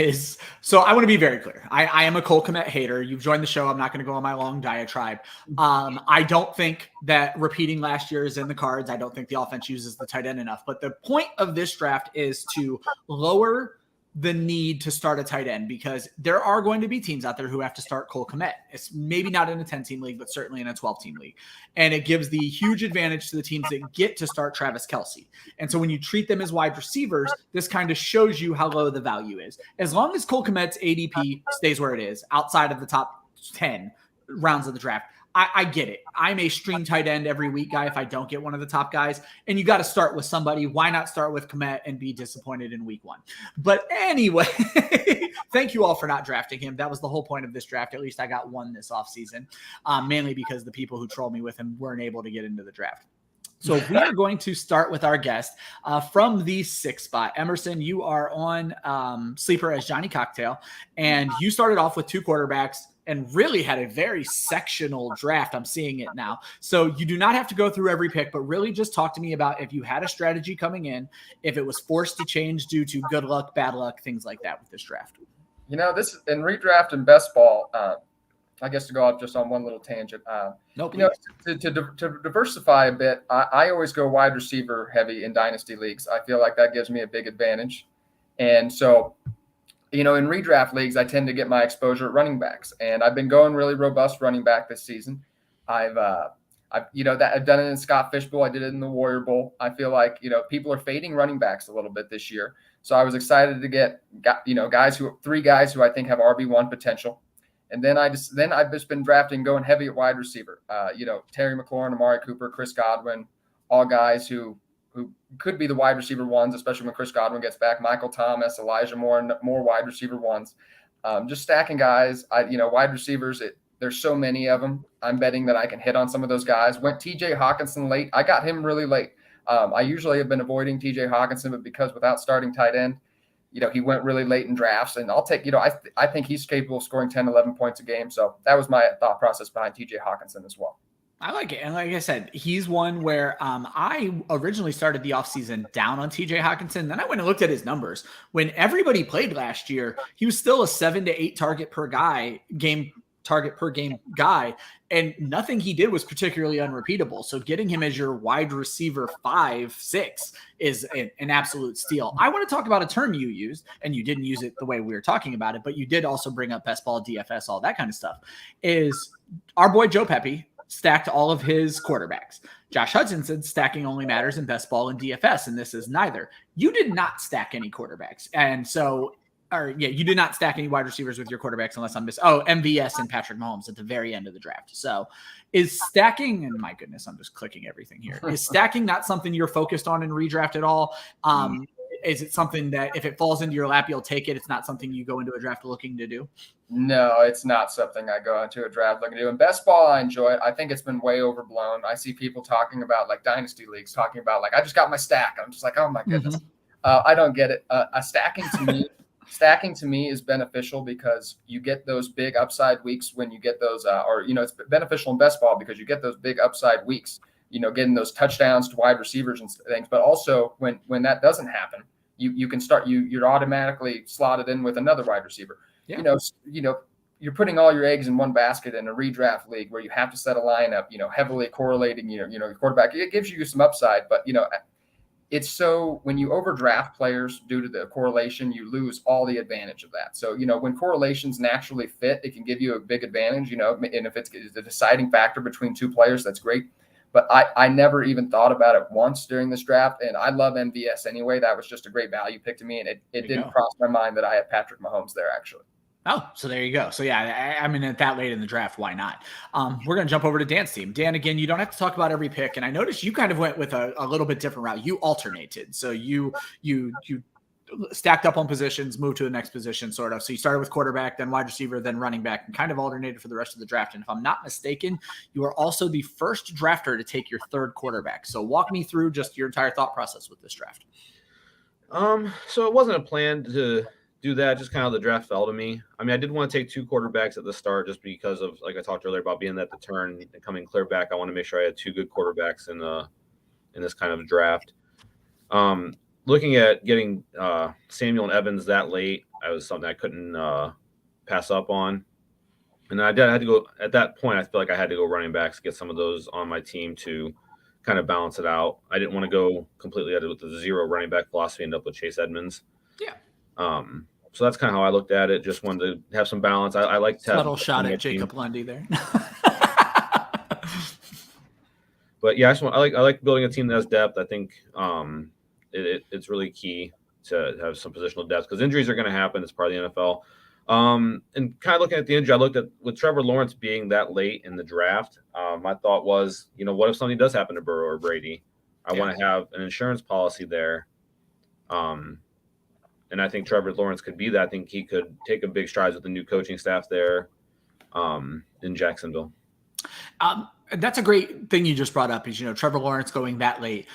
so I want to be very clear. I am a Cole Kmet hater. You've joined the show. I'm not going to go on my long diatribe. I don't think that repeating last year is in the cards. I don't think the offense uses the tight end enough. But the point of this draft is to lower the need to start a tight end, because there are going to be teams out there who have to start Cole Kmet. It's maybe not in a 10-team league, but certainly in a 12-team league. And it gives the huge advantage to the teams that get to start Travis Kelce. And so when you treat them as wide receivers, this kind of shows you how low the value is. As long as Cole Kmet's ADP stays where it is, outside of the top 10 rounds of the draft, I get it. I'm a stream tight end every week guy if I don't get one of the top guys. And you got to start with somebody. Why not start with Kmet and be disappointed in week 1? But anyway, thank you all for not drafting him. That was the whole point of this draft. At least I got one this offseason, mainly because the people who trolled me with him weren't able to get into the draft. So we are going to start with our guest from the 6th spot. Emerson, you are on Sleeper as Johnny Cocktail, and you started off with 2 quarterbacks and really had a very sectional draft. I'm seeing it now. So you do not have to go through every pick, but really just talk to me about if you had a strategy coming in, if it was forced to change due to good luck, bad luck, things like that with this draft. This in redraft and best ball, I guess to go off just on one little tangent. To diversify a bit, I always go wide receiver heavy in dynasty leagues. I feel like that gives me a big advantage. And so, in redraft leagues, I tend to get my exposure at running backs, and I've been going really robust running back this season. I've done it in Scott Fish Bowl. I did it in the Warrior Bowl. I feel like, people are fading running backs a little bit this year. So I was excited to get 3 guys who I think have RB1 potential. And then I've just been drafting, going heavy at wide receiver. Terry McLaurin, Amari Cooper, Chris Godwin, all guys who could be the wide receiver ones, especially when Chris Godwin gets back. Michael Thomas, Elijah Moore, and more wide receiver ones. Just stacking guys. Wide receivers, there's so many of them. I'm betting that I can hit on some of those guys. Went TJ Hawkinson late. I got him really late. I usually have been avoiding TJ Hawkinson, but because without starting tight end, he went really late in drafts, and I'll take, I think he's capable of scoring 10, 11 points a game. So that was my thought process behind TJ Hawkinson as well. I like it. And like I said, he's one where I originally started the offseason down on TJ Hawkinson. Then I went and looked at his numbers. When everybody played last year, he was still a 7 to 8 target per game guy. And nothing he did was particularly unrepeatable. So getting him as your wide receiver 5, 6 is an absolute steal. I want to talk about a term you used, and you didn't use it the way we were talking about it, but you did also bring up best ball, DFS, all that kind of stuff, is our boy Joe Pepe stacked all of his quarterbacks. Josh Hudson said stacking only matters in best ball and DFS, and this is neither. You did not stack any quarterbacks. And so, you did not stack any wide receivers with your quarterbacks unless I'm MVS and Patrick Mahomes at the very end of the draft. So is stacking, and my goodness, I'm just clicking everything here. Is stacking not something you're focused on in redraft at all? Is it something that if it falls into your lap, you'll take it? It's not something you go into a draft looking to do? No, it's not something I go into a draft looking to do. In best ball, I enjoy it. I think it's been way overblown. I see people talking about dynasty leagues, talking about I just got my stack. I'm just like, oh my goodness. I don't get it. A stacking to me stacking to me is beneficial because you get those big upside weeks when you get those, it's beneficial in best ball because you get those big upside weeks, getting those touchdowns to wide receivers and things. But also when that doesn't happen, you can start, you're automatically slotted in with another wide receiver. Yeah. You're putting all your eggs in one basket in a redraft league where you have to set a lineup, heavily correlating, your quarterback. It gives you some upside, but it's so when you overdraft players due to the correlation, you lose all the advantage of that. So, when correlations naturally fit, it can give you a big advantage, and if it's the deciding factor between two players, that's great. But I never even thought about it once during this draft. And I love MVS anyway. That was just a great value pick to me. And it didn't cross my mind that I had Patrick Mahomes there, actually. Oh, so there you go. So yeah, I mean, at that late in the draft, why not? We're going to jump over to Dan's team. Dan, again, you don't have to talk about every pick. And I noticed you kind of went with a little bit different route. You alternated. So you stacked up on positions, moved to the next position, sort of. So you started with quarterback, then wide receiver, then running back, and kind of alternated for the rest of the draft. And if I'm not mistaken, you are also the first drafter to take your third quarterback. So walk me through just your entire thought process with this draft. So it wasn't a plan to do that, just kind of the draft fell to me. I mean, I did want to take two quarterbacks at the start just because of, like I talked earlier about being at the turn and coming clear back. I want to make sure I had two good quarterbacks in this kind of draft. Looking at getting Samuel and Evans that late, I was something I couldn't pass up on. And I had to go at that point. I feel like I had to go running backs, get some of those on my team to kind of balance it out. I didn't want to go completely with the zero running back philosophy, end up with Chase Edmonds. Yeah. So that's kind of how I looked at it. Just wanted to have some balance. I like to subtle shot at Jacob Lundy there. But yeah, I like building a team that has depth. I think it's really key to have some positional depth because injuries are going to happen. It's part of the NFL. And kind of looking at the injury, I looked at with Trevor Lawrence being that late in the draft. My thought was, what if something does happen to Burrow or Brady? I want to have an insurance policy there. And I think Trevor Lawrence could be that. I think he could take a big strides with the new coaching staff there in Jacksonville. That's a great thing you just brought up is, Trevor Lawrence going that late.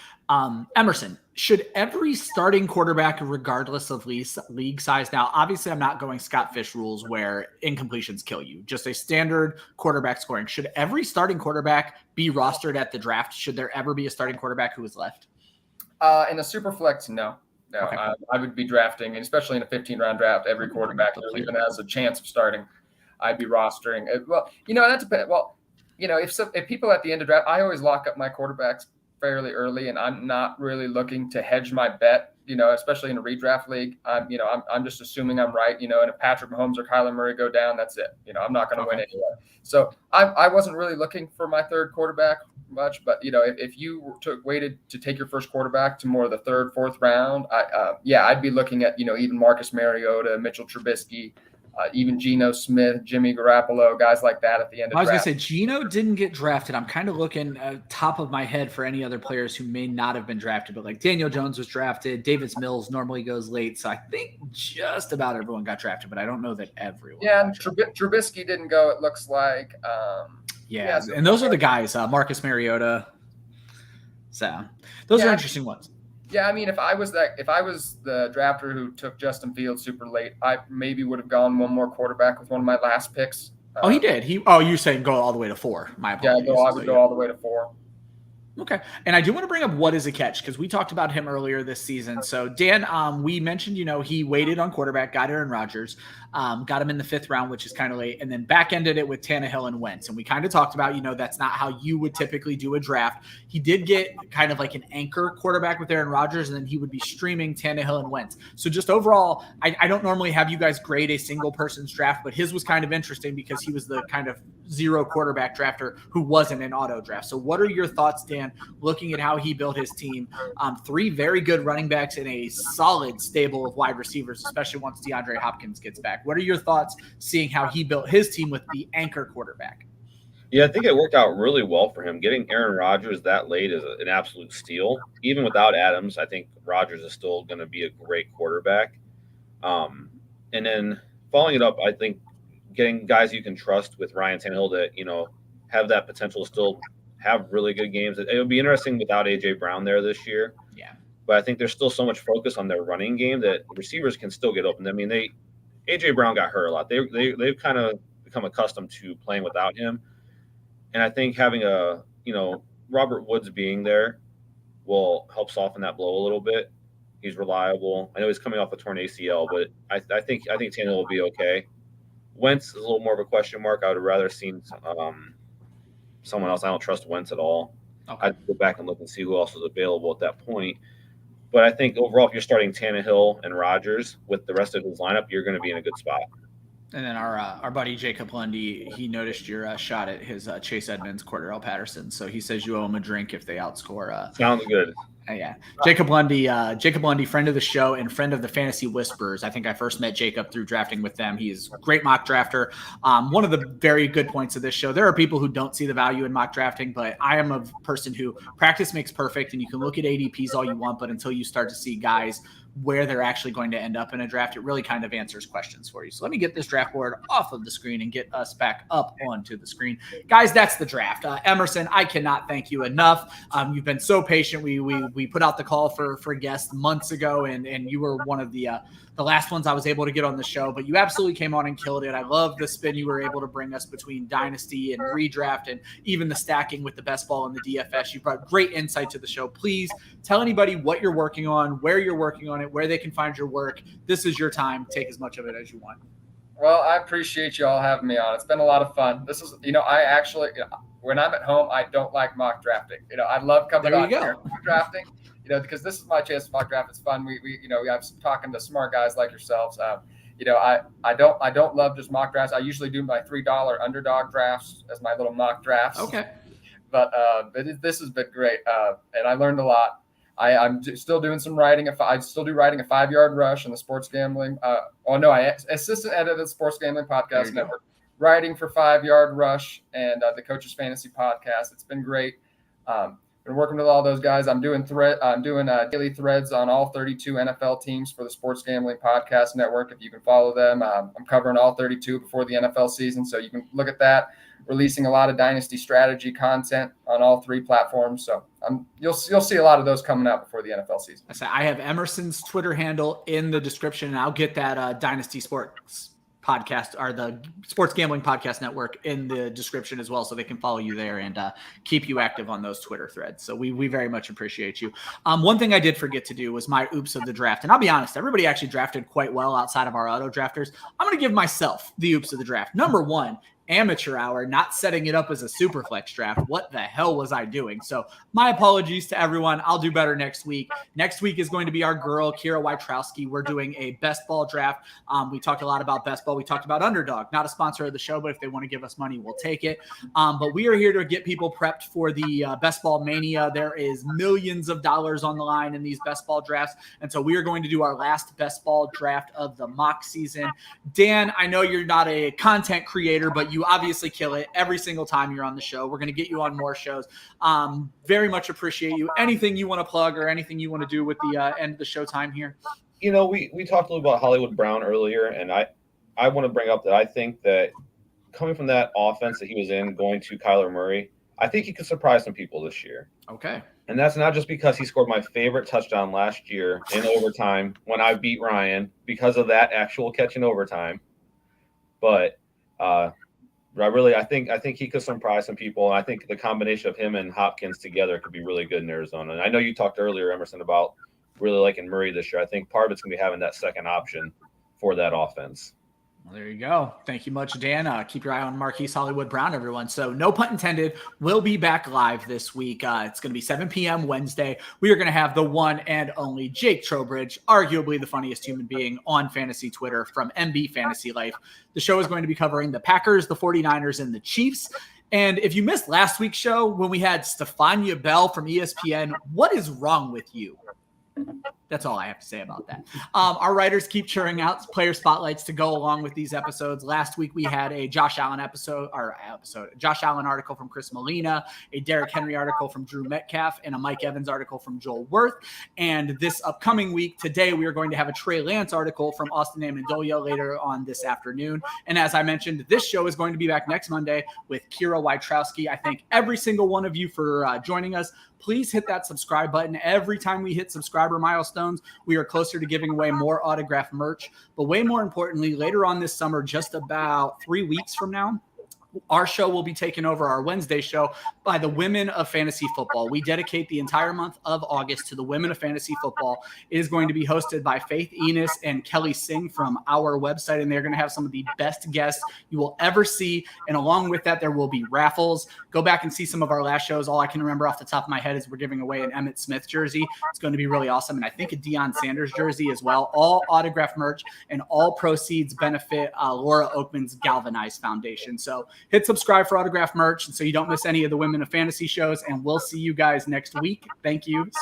Emerson, should every starting quarterback, regardless of league size, now, obviously I'm not going Scott Fish rules where incompletions kill you, just a standard quarterback scoring. Should every starting quarterback be rostered at the draft? Should there ever be a starting quarterback who is left? In a SuperFlex, no. No, okay. I would be drafting, and especially in a 15-round draft, every quarterback who even has a chance of starting, I'd be rostering. Well, that depends. Well, if people at the end of draft, I always lock up my quarterbacks fairly early, and I'm not really looking to hedge my bet. Especially in a redraft league, I'm just assuming I'm right. And if Patrick Mahomes or Kyler Murray go down, that's it. I'm not going to win anyway. So I wasn't really looking for my third quarterback much, but if you waited to take your first quarterback to more of the third, fourth round, I'd be looking at even Marcus Mariota, Mitchell Trubisky, even Geno Smith, Jimmy Garoppolo, guys like that at the end of the draft. I was going to say, Geno didn't get drafted. I'm kind of looking top of my head for any other players who may not have been drafted, but like Daniel Jones was drafted. Davis Mills normally goes late. So I think just about everyone got drafted, but I don't know that everyone. Yeah, and Trubisky didn't go, it looks like. And those are the guys, Marcus Mariota. So those are interesting ones. Yeah, I mean, if I was the drafter who took Justin Fields super late, I maybe would have gone one more quarterback with one of my last picks. He did. You're saying go all the way to 4. My apologies. Yeah, I would go all the way to 4. Okay. And I do want to bring up what is a catch because we talked about him earlier this season. So Dan, we mentioned, he waited on quarterback, got Aaron Rodgers, got him in the 5th round, which is kind of late, and then back-ended it with Tannehill and Wentz. And we kind of talked about, that's not how you would typically do a draft. He did get kind of like an anchor quarterback with Aaron Rodgers, and then he would be streaming Tannehill and Wentz. So just overall, I don't normally have you guys grade a single person's draft, but his was kind of interesting because he was the kind of zero quarterback drafter who wasn't an auto draft. So what are your thoughts, Dan, looking at how he built his team? 3 very good running backs and a solid stable of wide receivers, especially once DeAndre Hopkins gets back. What are your thoughts seeing how he built his team with the anchor quarterback? Yeah, I think it worked out really well for him. Getting Aaron Rodgers that late is an absolute steal. Even without Adams, I think Rodgers is still going to be a great quarterback. And then following it up, I think getting guys you can trust with Ryan Tannehill to, have that potential to still have really good games. It would be interesting without A.J. Brown there this year. Yeah. but I think there's still so much focus on their running game that receivers can still get open. I mean, AJ Brown got hurt a lot. They've kind of become accustomed to playing without him, and I think having Robert Woods being there will help soften that blow a little bit. He's reliable. I know he's coming off a torn ACL, but I think Tannehill will be okay. Wentz is a little more of a question mark. I would have rather seen someone else. I don't trust Wentz at all. Okay. I'd go back and look and see who else was available at that point. But I think overall, if you're starting Tannehill and Rodgers with the rest of his lineup, you're going to be in a good spot. And then our buddy Jacob Lundy, he noticed your shot at his Chase Edmonds, Cordell Patterson. So he says you owe him a drink if they outscore. Sounds good. Yeah, Jacob Lundy, friend of the show and friend of the Fantasy Whisperers. I think I first met Jacob through drafting with them. He's a great mock drafter. One of the very good points of this show, there are people who don't see the value in mock drafting, but I am a person who practice makes perfect, and you can look at ADPs all you want, but until you start to see guys where they're actually going to end up in a draft, it really kind of answers questions for you. So let me get this draft board off of the screen and get us back up onto the screen. Guys, that's the draft. Emerson, I cannot thank you enough. You've been so patient. We put out the call for guests months ago, and you were one of the last ones I was able to get on the show, but you absolutely came on and killed it. I love the spin you were able to bring us between Dynasty and redraft and even the stacking with the best ball in the DFS. You brought great insight to the show. Please tell anybody what you're working on, where you're working on it, where they can find your work. This is your time. Take as much of it as you want. Well, I appreciate you all having me on. It's been a lot of fun. This is, I actually, when I'm at home, I don't like mock drafting. I love coming on here mock drafting. Because this is my chance to mock draft. It's fun. We I'm talking to smart guys like yourselves. I don't love just mock drafts. I usually do my $3 underdog drafts as my little mock drafts. Okay. But this has been great, and I learned a lot. I'm still doing some writing. I still do writing a 5-yard rush in the sports gambling. I assistant edited the Sports Gambling Podcast Network. Writing for 5-yard rush and the Coach's Fantasy Podcast. It's been great. Been working with all those guys. I'm doing daily threads on all 32 NFL teams for the Sports Gambling Podcast Network. If you can follow them, I'm covering all 32 before the NFL season, so you can look at that. Releasing a lot of dynasty strategy content on all 3 platforms, so you'll see a lot of those coming out before the NFL season. I have Emerson's Twitter handle in the description, and I'll get that Dynasty Sports Podcast or the Sports Gambling Podcast Network in the description as well, so they can follow you there and keep you active on those Twitter threads. So we very much appreciate you. One thing I did forget to do was my oops of the draft, and I'll be honest, everybody actually drafted quite well outside of our auto drafters. I'm going to give myself the oops of the draft. Number 1, amateur hour, not setting it up as a SuperFlex draft. What the hell was I doing? So my apologies to everyone. I'll do better next week. Next week is going to be our girl, Kira Wojtrowski. We're doing a best ball draft. We talked a lot about best ball. We talked about Underdog, not a sponsor of the show, but if they want to give us money, we'll take it. But we are here to get people prepped for the best ball mania. There is millions of dollars on the line in these best ball drafts. And so we are going to do our last best ball draft of the mock season. Dan, I know you're not a content creator, but you obviously kill it every single time you're on the show. We're going to get you on more shows. Very much appreciate you. Anything you want to plug or anything you want to do with the end of the show time here? We talked a little about Hollywood Brown earlier, and I want to bring up that I think that coming from that offense that he was in, going to Kyler Murray, I think he could surprise some people this year. Okay. And that's not just because he scored my favorite touchdown last year in overtime when I beat Ryan because of that actual catch in overtime, but I think he could surprise some people, and I think the combination of him and Hopkins together could be really good in Arizona. And I know you talked earlier, Emerson, about really liking Murray this year. I think part of it's going to be having that second option for that offense. Well, there you go. Thank you much, Dan. Keep your eye on Marquise Hollywood Brown, everyone. So no pun intended, we'll be back live this week. It's going to be 7 p.m. Wednesday. We are going to have the one and only Jake Trowbridge, arguably the funniest human being on fantasy Twitter from MB Fantasy Life. The show is going to be covering the Packers, the 49ers, and the Chiefs. And if you missed last week's show when we had Stefania Bell from ESPN, what is wrong with you? That's all I have to say about that. Our writers keep churning out player spotlights to go along with these episodes. Last week we had a Josh Allen Josh Allen article from Chris Molina, a Derrick Henry article from Drew Metcalf, and a Mike Evans article from Joel Wirth. And this upcoming week, today, we are going to have a Trey Lance article from Austin Amandolia later on this afternoon. And as I mentioned, this show is going to be back next Monday with Kira Wojtrowski. I thank every single one of you for joining us. Please hit that subscribe button. Every time we hit subscriber milestones, we are closer to giving away more autographed merch. But way more importantly, later on this summer, just about 3 weeks from now, our show will be taken over, our Wednesday show, by the women of fantasy football. We dedicate the entire month of August to the women of fantasy football. It is going to be hosted by Faith Enos and Kelly Singh from our website, and they're going to have some of the best guests you will ever see. And along with that, there will be raffles. Go back and see some of our last shows. All I can remember off the top of my head is we're giving away an Emmitt Smith jersey. It's going to be really awesome. And I think a Deion Sanders jersey as well. All autographed merch, and all proceeds benefit Laura Oakman's Galvanize Foundation. So hit subscribe for autographed merch, and so you don't miss any of the Women of Fantasy shows, and we'll see you guys next week. Thank you so